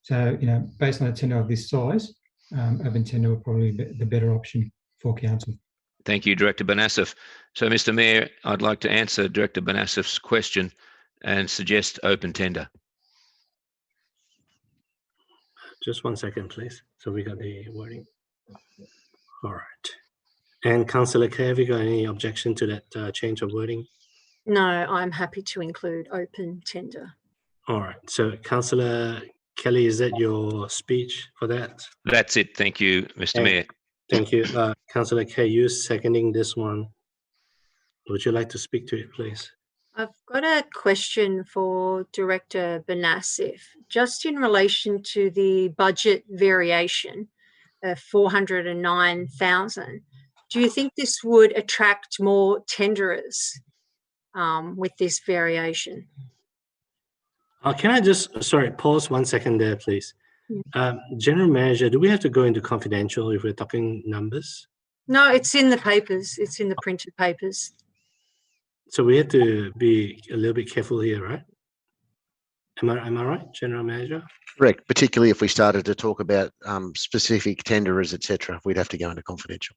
So, based on a tender of this size, open tender will probably be the better option for council. Thank you, Director Banasif. So, Mr. Mayor, I'd like to answer Director Banasif's question and suggest open tender. Just 1 second, please. So we got the wording. All right. And Councillor Kay, have you got any objection to that change of wording? No, I'm happy to include open tender. All right. So Councillor Kelly, is that your speech for that? That's it. Thank you, Mr. Mayor. Thank you. Councillor Kay, you seconding this one. Would you like to speak to it, please? I've got a question for Director Banasif, just in relation to the budget variation of 409,000. Do you think this would attract more tenderers with this variation? Can I just, sorry, pause 1 second there, please. General Manager, do we have to go into confidential if we're talking numbers? No, it's in the papers. It's in the printed papers. So we have to be a little bit careful here, right? Am I right, General Manager? Correct, particularly if we started to talk about specific tenderers, etc. We'd have to go into confidential.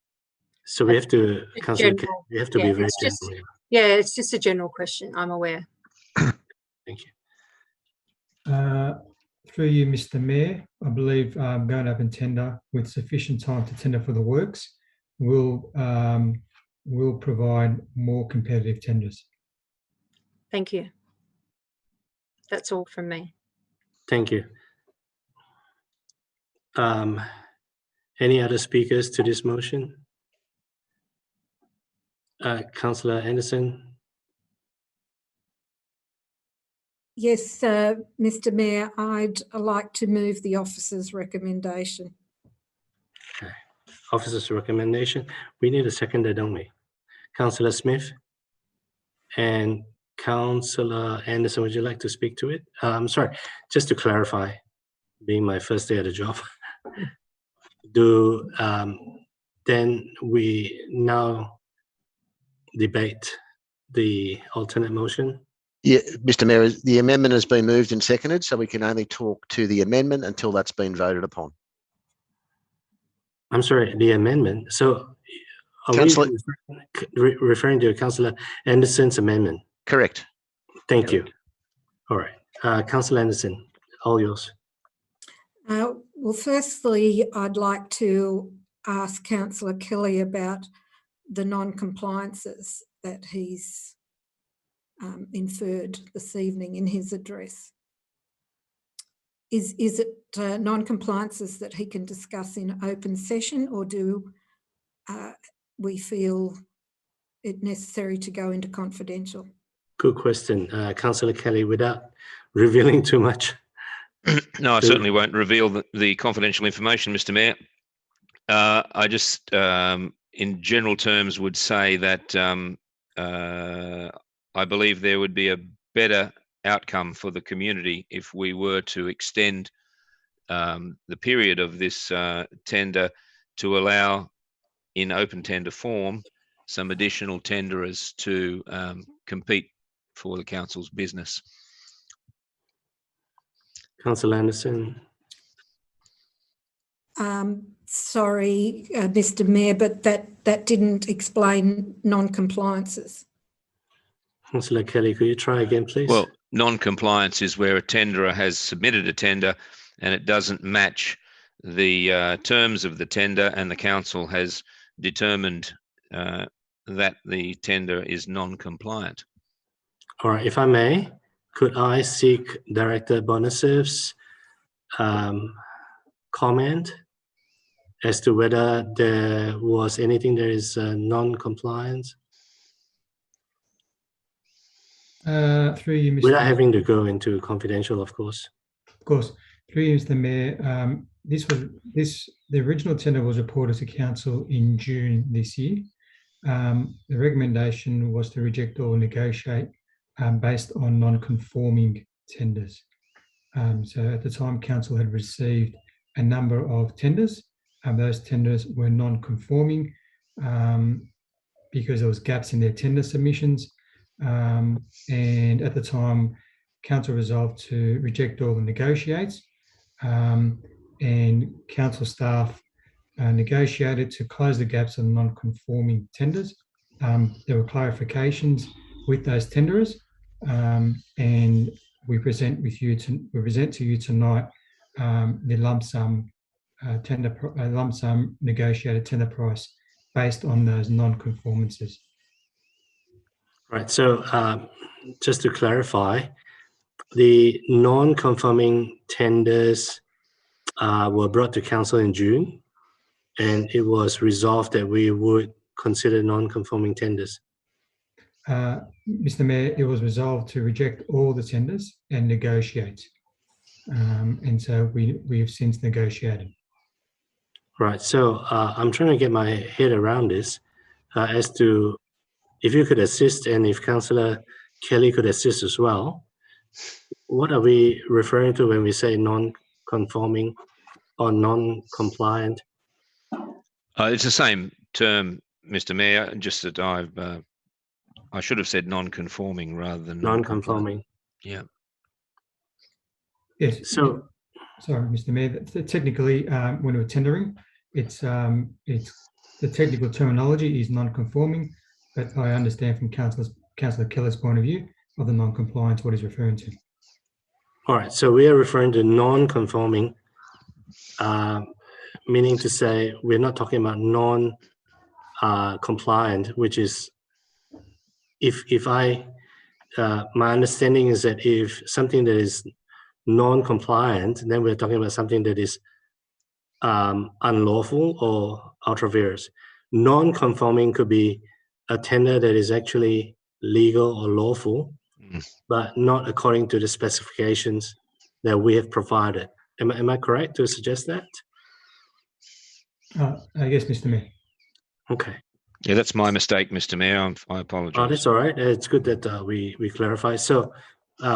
So we have to, Councillor, General. we have to Yeah, be very it's just- general. Yeah, it's just a general question. I'm aware. Thank you. Through you, Mr. Mayor, I believe going up in tender with sufficient time to tender for the works will provide more competitive tenders. Thank you. That's all from me. Thank you. Any other speakers to this motion? Councillor Anderson. Yes, Mr. Mayor, I'd like to move the officer's recommendation. Okay. Officer's recommendation. We need a seconder, don't we? Councillor Smith and Councillor Anderson, would you like to speak to it? I'm sorry, just to clarify, being my first day at the job, then we now debate the alternate motion? Yeah, Mr. Mayor, the amendment has been moved and seconded, so we can only talk to the amendment until that's been voted upon. I'm sorry, the amendment. So are Councillor, we referring to Councillor Anderson's amendment? correct. Thank you. All right. Councillor Anderson, all yours. Well, firstly, I'd like to ask Councillor Kelly about the non-compliances that he's inferred this evening in his address. Is it non-compliances that he can discuss in open session, or do we feel it necessary to go into confidential? Good question, Councillor Kelly, without revealing too much. No, I certainly won't reveal the confidential information, Mr. Mayor. I just, in general terms, would say that I believe there would be a better outcome for the community if we were to extend the period of this tender to allow, in open tender form, some additional tenderers to compete for the council's business. Councillor Anderson. Sorry, Mr. Mayor, but that didn't explain non-compliances. Councillor Kelly, could you try again, please? Well, non-compliance is where a tenderer has submitted a tender and it doesn't match the terms of the tender, and the council has determined that the tender is non-compliant. All right, if I may, could I seek Director Bonasev's comment as to whether there was anything that is non-compliance? Through you, Mr. Without having to go into confidential, of course. Of course. Through you, Mr. Mayor, the original tender was reported to council in June this year. The recommendation was to reject or negotiate based on non-conforming tenders. So at the time, council had received a number of tenders. Those tenders were non-conforming because there was gaps in their tender submissions. And at the time, council resolved to reject all the negotiates, and council staff negotiated to close the gaps on non-conforming tenders. There were clarifications with those tenderers, and we present to you tonight the lump sum negotiated tender price based on those non-conformances. Right. So just to clarify, the non-conforming tenders were brought to council in June, and it was resolved that we would consider non-conforming tenders. Mr. Mayor, it was resolved to reject all the tenders and negotiate. And so we have since negotiated. Right. So I'm trying to get my head around this as to if you could assist, and if Councillor Kelly could assist as well. What are we referring to when we say non-conforming or non-compliant? It's the same term, Mr. Mayor, just that I should have said non-conforming rather than Non-conforming. Yeah. Yes. So, sorry, Mr. Mayor. Technically, when we're tendering, it's the technical terminology is non-conforming, but I understand from Councillor Keller's point of view of the non-compliance what he's referring to. all right. So we are referring to non-conforming, meaning to say we're not talking about non-compliant, which is if I my understanding is that if something that is non-compliant, then we're talking about something that is unlawful or ultra vires. Non-conforming could be a tender that is actually legal or lawful, but not according to the specifications that we have provided. Am I correct to suggest that? Yes, Mr. Mayor. Okay. Yeah, that's my mistake, Mr. Mayor. I apologise. Oh, that's all right. It's good that we clarify. So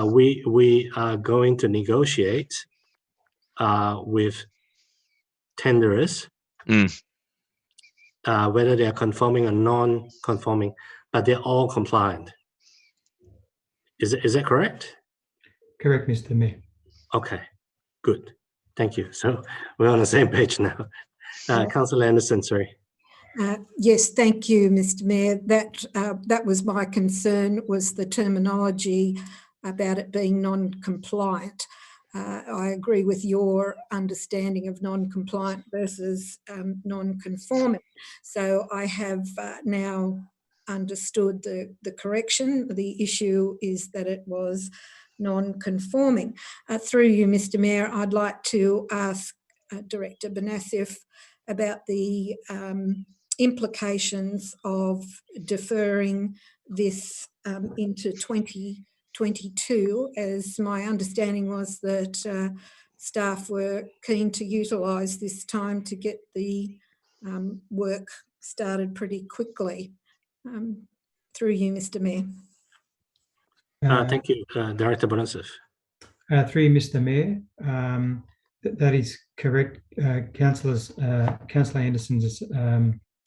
we are going to negotiate with tenderers, whether they are conforming or non-conforming, but they're all compliant. Is that correct? Correct, Mr. Mayor. Okay, good. Thank you. So we're on the same page now. Councillor Anderson, sorry. Yes, thank you, Mr. Mayor. That was my concern, was the terminology about it being non-compliant. I agree with your understanding of non-compliant versus non-conforming. So I have now understood the correction. The issue is that it was non-conforming. Through you, Mr. Mayor, I'd like to ask Director Bonassif about the implications of deferring this into 2022, as my understanding was that staff were keen to utilise this time to get the work started pretty quickly. Through you, Mr. Mayor. Thank you, Director Bonassif. Through you, Mr. Mayor. That is correct. Councillor Anderson's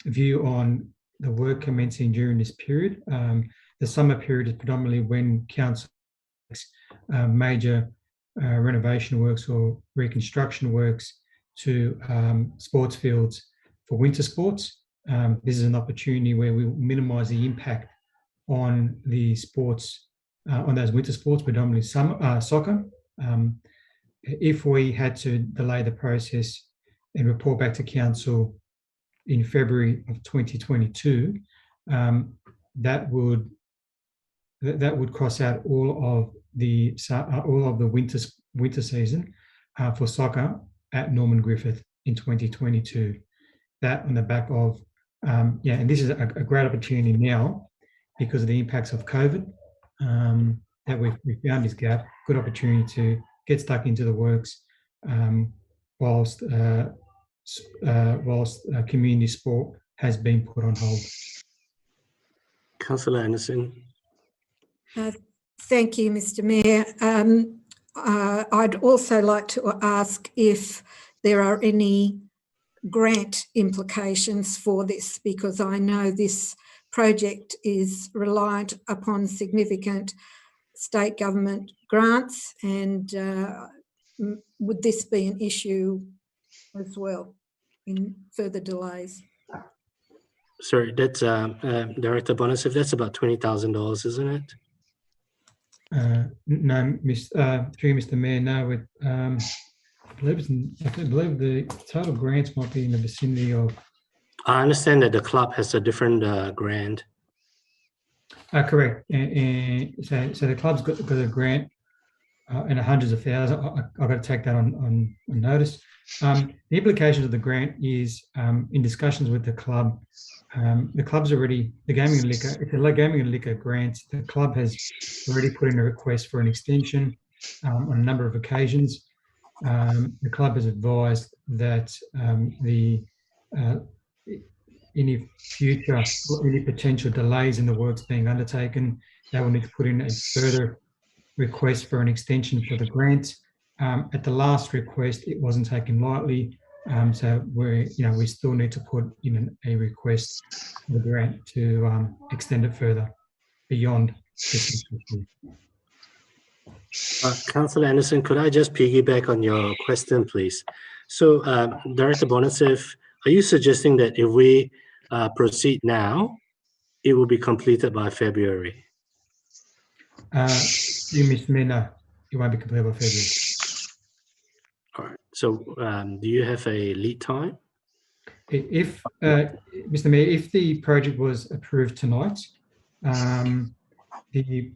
view on the work commencing during this period. The summer period is predominantly when council makes major renovation works or reconstruction works to sports fields for winter sports. This is an opportunity where we minimise the impact on the sports, on those winter sports, predominantly soccer. If we had to delay the process and report back to council in February of 2022, that would cross out all of the winter season for soccer at Norman Griffith in 2022. That on the back of and this is a great opportunity now because of the impacts of COVID that we found this gap. Good opportunity to get stuck into the works whilst community sport has been put on hold. Councillor Anderson. Thank you, Mr. Mayor. I'd also like to ask if there are any grant implications for this, because I know this project is reliant upon significant state government grants, and would this be an issue as well in further delays? Sorry, that's Director Bonassif, that's about $20,000, isn't it? No, through Mr. Mayor, no. I believe the total grants might be in the vicinity of. I understand that the club has a different grant. Correct, and so the club's got a grant in the hundreds of thousands. I've got to take that on notice. The implications of the grant is in discussions with the club. The club's already, the gaming and liquor, it's a gaming and liquor grant. The club has already put in a request for an extension on a number of occasions. The club has advised that any future or any potential delays in the works being undertaken, they will need to put in a further request for an extension for the grant. At the last request, it wasn't taken lightly. So we still need to put in a request for the grant to extend it further beyond this year. Councillor Anderson, could I just piggyback on your question, please? So, Director Bonasev, are you suggesting that if we proceed now, it will be completed by February? You, Mr. Mayor, no, it won't be completed by February. All right. So, do you have a lead time? If Mr. Mayor, if the project was approved tonight, it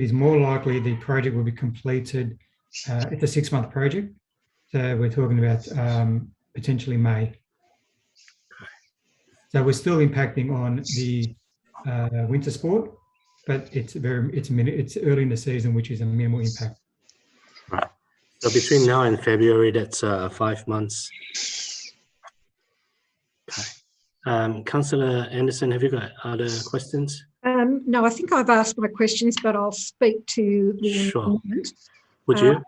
is more likely the project will be completed. It's a 6-month project, so we're talking about potentially May. So we're still impacting on the winter sport, but it's early in the season, which is a minimal impact. Right. So between now and February, that's 5 months. Okay. Councillor Anderson, have you got other questions? No, I think I've asked my questions, but I'll speak to the amendment. Would you?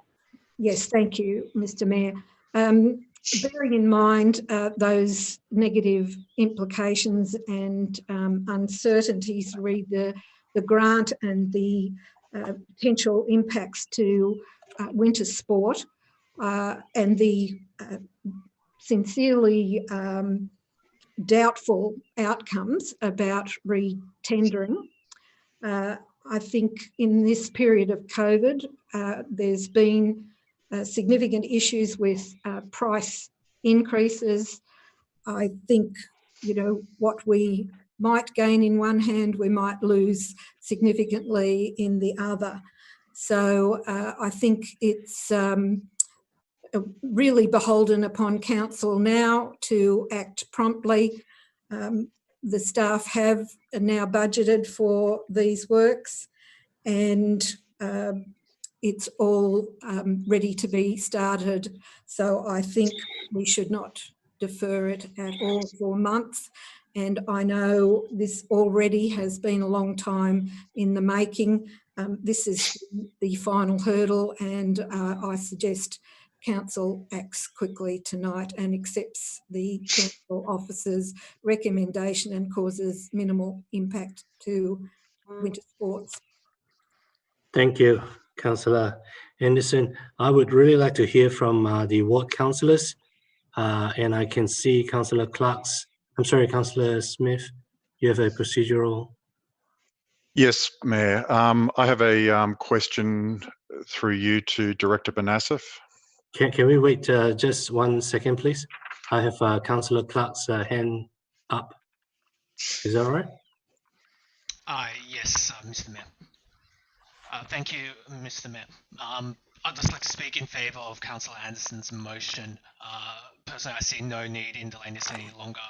Yes, thank you, Mr. Mayor. Bearing in mind those negative implications and uncertainties re the grant and the potential impacts to winter sport and the sincerely doubtful outcomes about re-tendering. I think in this period of COVID, there's been significant issues with price increases. I think, what we might gain in one hand, we might lose significantly in the other. So I think it's really beholden upon council now to act promptly. The staff have now budgeted for these works, and it's all ready to be started. So I think we should not defer it at all for months. And I know this already has been a long time in the making. This is the final hurdle, and I suggest council acts quickly tonight and accepts the council officer's recommendation and causes minimal impact to winter sports. Thank you, Councillor Anderson. I would really like to hear from the ward councillors, and I can see Councillor Councillor Smith, you have a procedural. Yes, Mayor. I have a question through you to Director Bonasev. Can we wait just 1 second, please? I have Councillor Clark's hand up. Is that all right? Yes, Mr. Mayor. Thank you, Mr. Mayor. I'd just like to speak in favour of Councillor Anderson's motion. Personally, I see no need in delaying this any longer.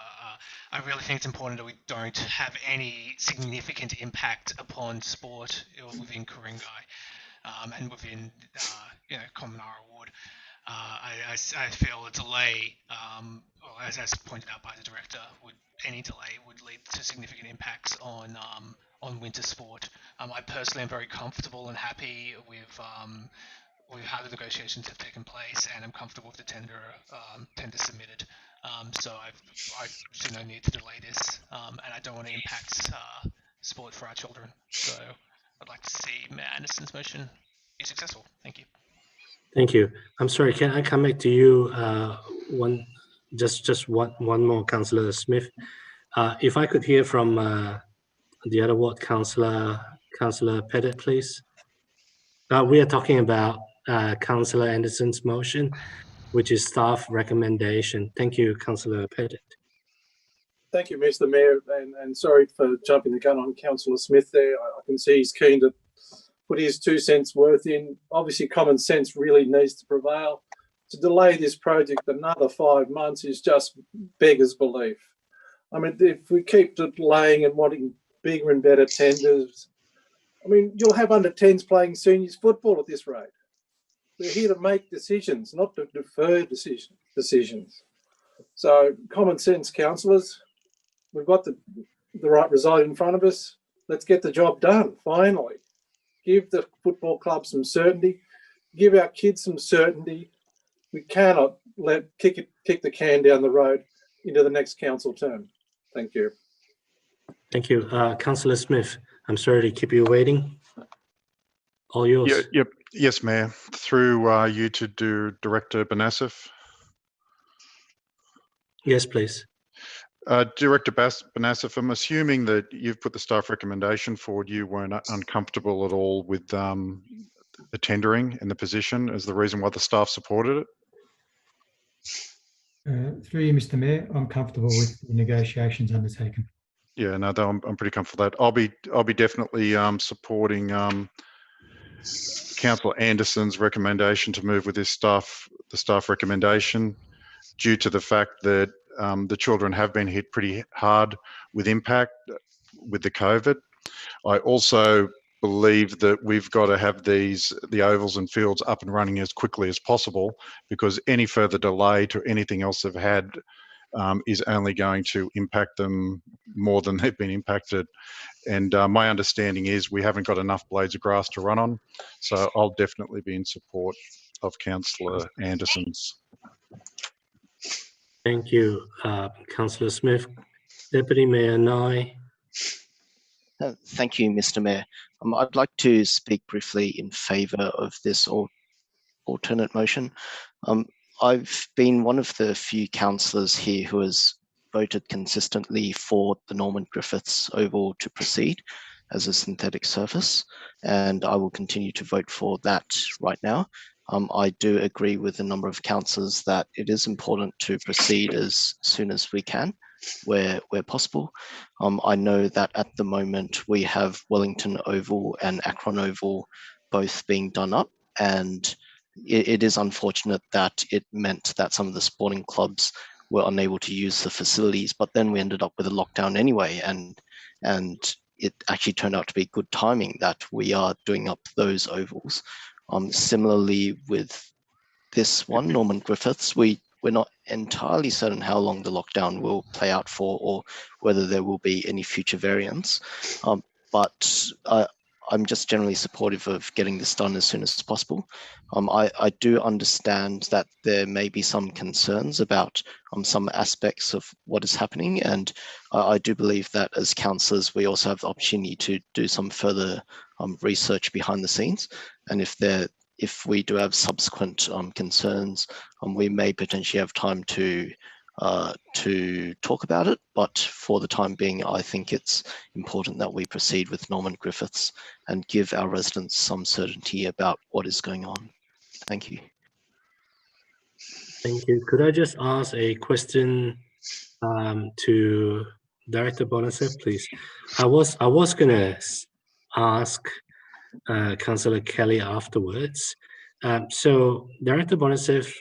I really think it's important that we don't have any significant impact upon sport within Ku-ring-gai and within Kolara ward. I feel a delay, as pointed out by the director, any delay would lead to significant impacts on winter sport. I personally am very comfortable and happy with how the negotiations have taken place, and I'm comfortable with the tender submitted. So I see no need to delay this, and I don't want to impact sport for our children. So I'd like to see Mayor Anderson's motion be successful. Thank you. Thank you. I'm sorry, can I come back to you just one more, Councillor Smith? If I could hear from the other ward Councillor Pettit, please. We are talking about Councillor Anderson's motion, which is staff recommendation. Thank you, Councillor Pettit. Thank you, Mr. Mayor, and sorry for jumping the gun on Councillor Smith there. I can see he's keen to put his 2 cents worth in. Obviously, common sense really needs to prevail. To delay this project another 5 months is just beggars belief. I mean, if we keep delaying and wanting bigger and better tenders, I mean, you'll have under-10s playing seniors football at this rate. We're here to make decisions, not to defer decisions. So, common sense, councillors. We've got the right result in front of us. Let's get the job done, finally. Give the football club some certainty. give our kids some certainty. We cannot kick the can down the road into the next council term. Thank you. Thank you. Councillor Smith, I'm sorry to keep you waiting. All yours. Yep. Yes, Mayor. Through you to Director Banasif. Yes, please. Director Banasif, I'm assuming that you've put the staff recommendation forward. You weren't uncomfortable at all with the tendering and the position as the reason why the staff supported it? Through you, Mr. Mayor, I'm comfortable with the negotiations undertaken. Yeah, no, I'm pretty comfortable with that. I'll be definitely supporting Councillor Anderson's recommendation to move with the staff recommendation, due to the fact that the children have been hit pretty hard with impact with the COVID. I also believe that we've got to have the ovals and fields up and running as quickly as possible, because any further delay to anything else they've had is only going to impact them more than they've been impacted. And my understanding is we haven't got enough blades of grass to run on. So I'll definitely be in support of Councillor Anderson's. Thank you, Councillor Smith. Deputy Mayor Nye. Thank you, Mr. Mayor. I'd like to speak briefly in favour of this alternate motion. I've been one of the few councillors here who has voted consistently for the Norman Griffiths Oval to proceed as a synthetic surface, and I will continue to vote for that right now. I do agree with a number of councillors that it is important to proceed as soon as we can, where possible. I know that at the moment we have Wellington Oval and Akron Oval both being done up, and it is unfortunate that it meant that some of the sporting clubs were unable to use the facilities, but then we ended up with a lockdown anyway, and it actually turned out to be good timing that we are doing up those ovals. Similarly with this one, Norman Griffiths, we're not entirely certain how long the lockdown will play out for, or whether there will be any future variants. But I'm just generally supportive of getting this done as soon as possible. I do understand that there may be some concerns about some aspects of what is happening, and I do believe that as councillors we also have the opportunity to do some further research behind the scenes, and if we do have subsequent concerns, we may potentially have time to talk about it. But for the time being, I think it's important that we proceed with Norman Griffiths and give our residents some certainty about what is going on. Thank you. Thank you. Could I just ask a question to Director Bonasef, please? I was going to ask Councillor Kelly afterwards. So, Director Bonasef,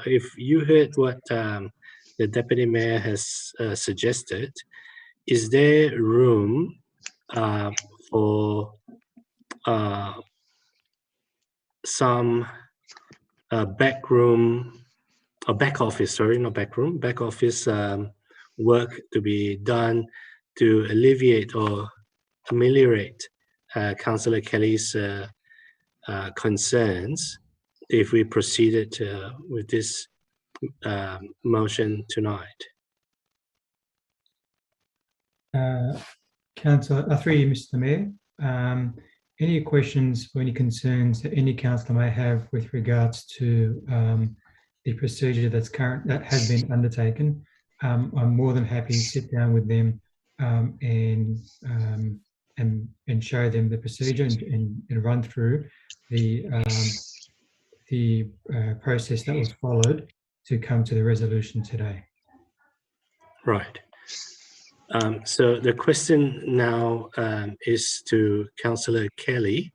if you heard what the Deputy Mayor has suggested, is there room for some back office work to be done to alleviate or ameliorate Councillor Kelly's concerns if we proceeded with this motion tonight? Councillor, through you, Mr. Mayor, any questions or any concerns that any councillor may have with regards to the procedure that has been undertaken, I'm more than happy to sit down with them and show them the procedure and run through the process that was followed to come to the resolution today. Right. So the question now is to Councillor Kelly.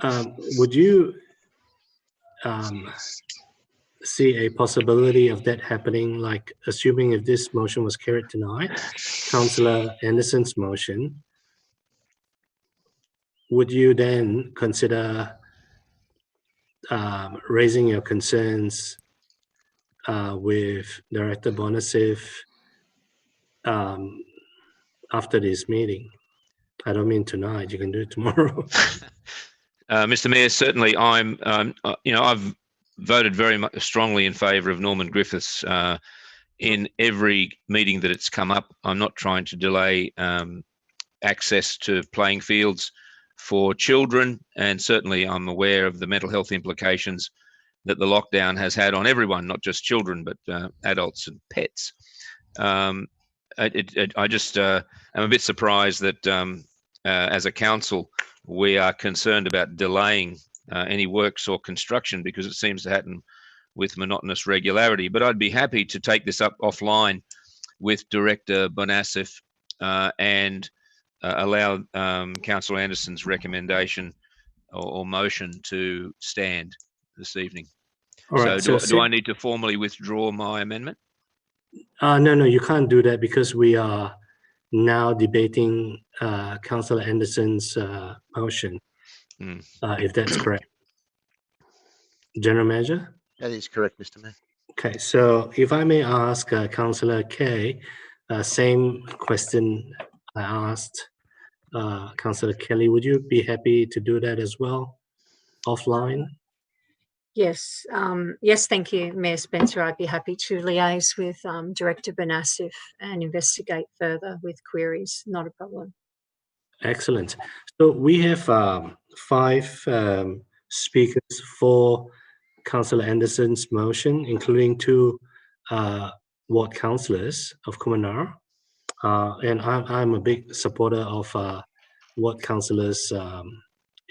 Would you see a possibility of that happening, like assuming if this motion was carried tonight, Councillor Anderson's motion, would you then consider raising your concerns with Director Bonasif after this meeting? I don't mean tonight, you can do it tomorrow. Mr. Mayor, certainly I've voted very much strongly in favour of Norman Griffiths in every meeting that it's come up. I'm not trying to delay access to playing fields for children, and certainly I'm aware of the mental health implications that the lockdown has had on everyone, not just children, but adults and pets. I just am a bit surprised that as a council, we are concerned about delaying any works or construction because it seems to happen with monotonous regularity. But I'd be happy to take this up offline with Director Bonassif and allow Councillor Anderson's recommendation or motion to stand this evening. All right. So do I need to formally withdraw my amendment? No, you can't do that because we are now debating Councillor Anderson's motion, if that's correct. General Manager? That is correct, Mr. Mayor. Okay, so if I may ask Councillor Kay, same question I asked Councillor Kelly, would you be happy to do that as well, offline? Yes, yes, thank you, Mayor Spencer. I'd be happy to liaise with Director Bonassif and investigate further with queries. Not a problem. Excellent. So we have 5 speakers for Councillor Anderson's motion, including 2 ward councillors of Ku-ring-gai. And I'm a big supporter of ward councillors'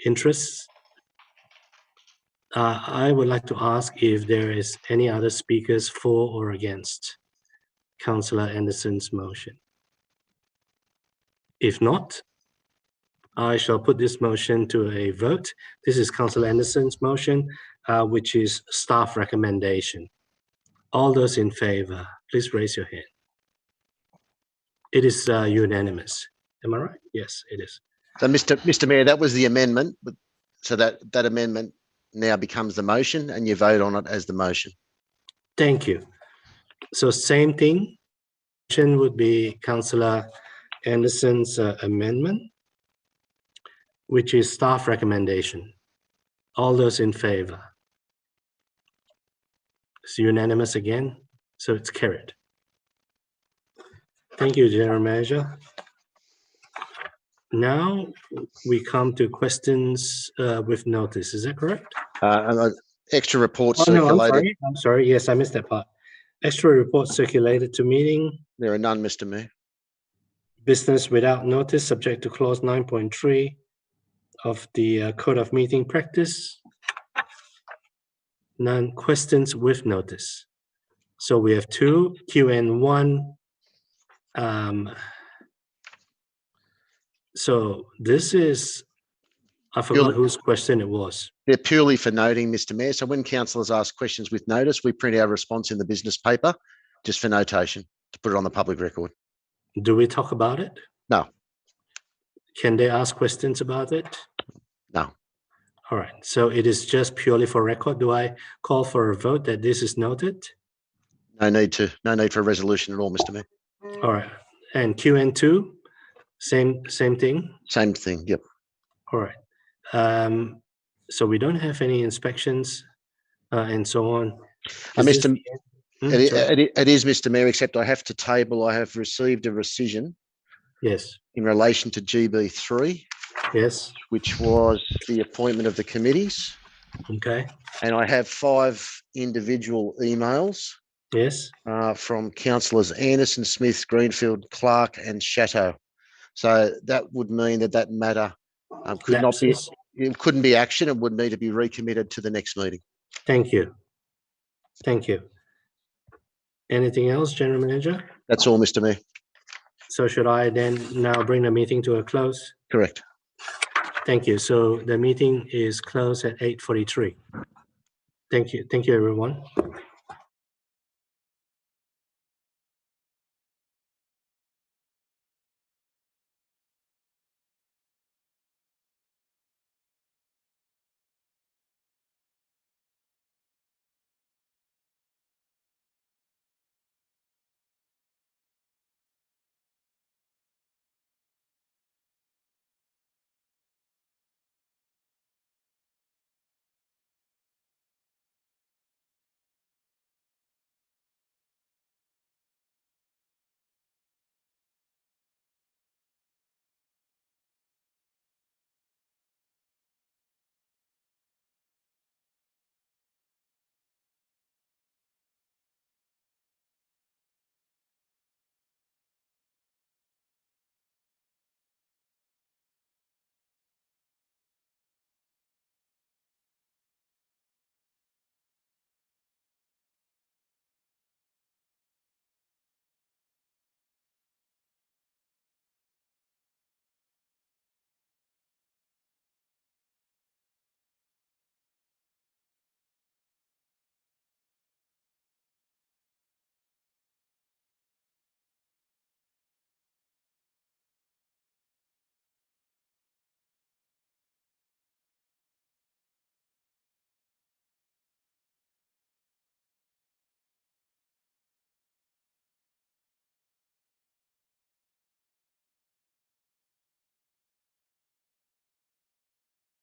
interests. I would like to ask if there is any other speakers for or against Councillor Anderson's motion. If not, I shall put this motion to a vote. This is Councillor Anderson's motion, which is staff recommendation. All those in favour, please raise your hand. It is unanimous. Am I right? Yes, it is. So, Mr. Mayor, that was the amendment. So that amendment now becomes the motion, and you vote on it as the motion. Thank you. So same thing. Motion would be Councillor Anderson's amendment, which is staff recommendation. All those in favour? It's unanimous again, so it's carried. Thank you, General Manager. Now we come to questions with notice. Is that correct? Extra reports circulated. No, I'm sorry. Yes, I missed that part. Extra reports circulated to meeting. There are none, Mr. Mayor. Business without notice, subject to clause 9.3 of the Code of Meeting Practice. None. Questions with notice. So we have 2, QN1. So this is, I forgot whose question it was. They're purely for noting, Mr. Mayor. So when councillors ask questions with notice, we print our response in the business paper just for notation to put it on the public record. Do we talk about it? No. Can they ask questions about it? No. All right. So it is just purely for record. Do I call for a vote that this is noted? No need for a resolution at all, Mr. Mayor. All right. And QN2, same thing? Same thing, yep. All right. So we don't have any inspections and so on. It is, Mr. Mayor, except I have to table, I have received a rescission. Yes. In relation to GB3. Yes. Which was the appointment of the committees. Okay. And I have 5 individual emails. Yes. From councillors Anderson, Smith, Greenfield, Clark and Chateau. So that would mean that matter couldn't be action and would need to be recommitted to the next meeting. Thank you. Thank you. Anything else, General Manager? That's all, Mr. Mayor. So should I then now bring the meeting to a close? Correct. Thank you. So the meeting is closed at 8:43. Thank you. Thank you, everyone.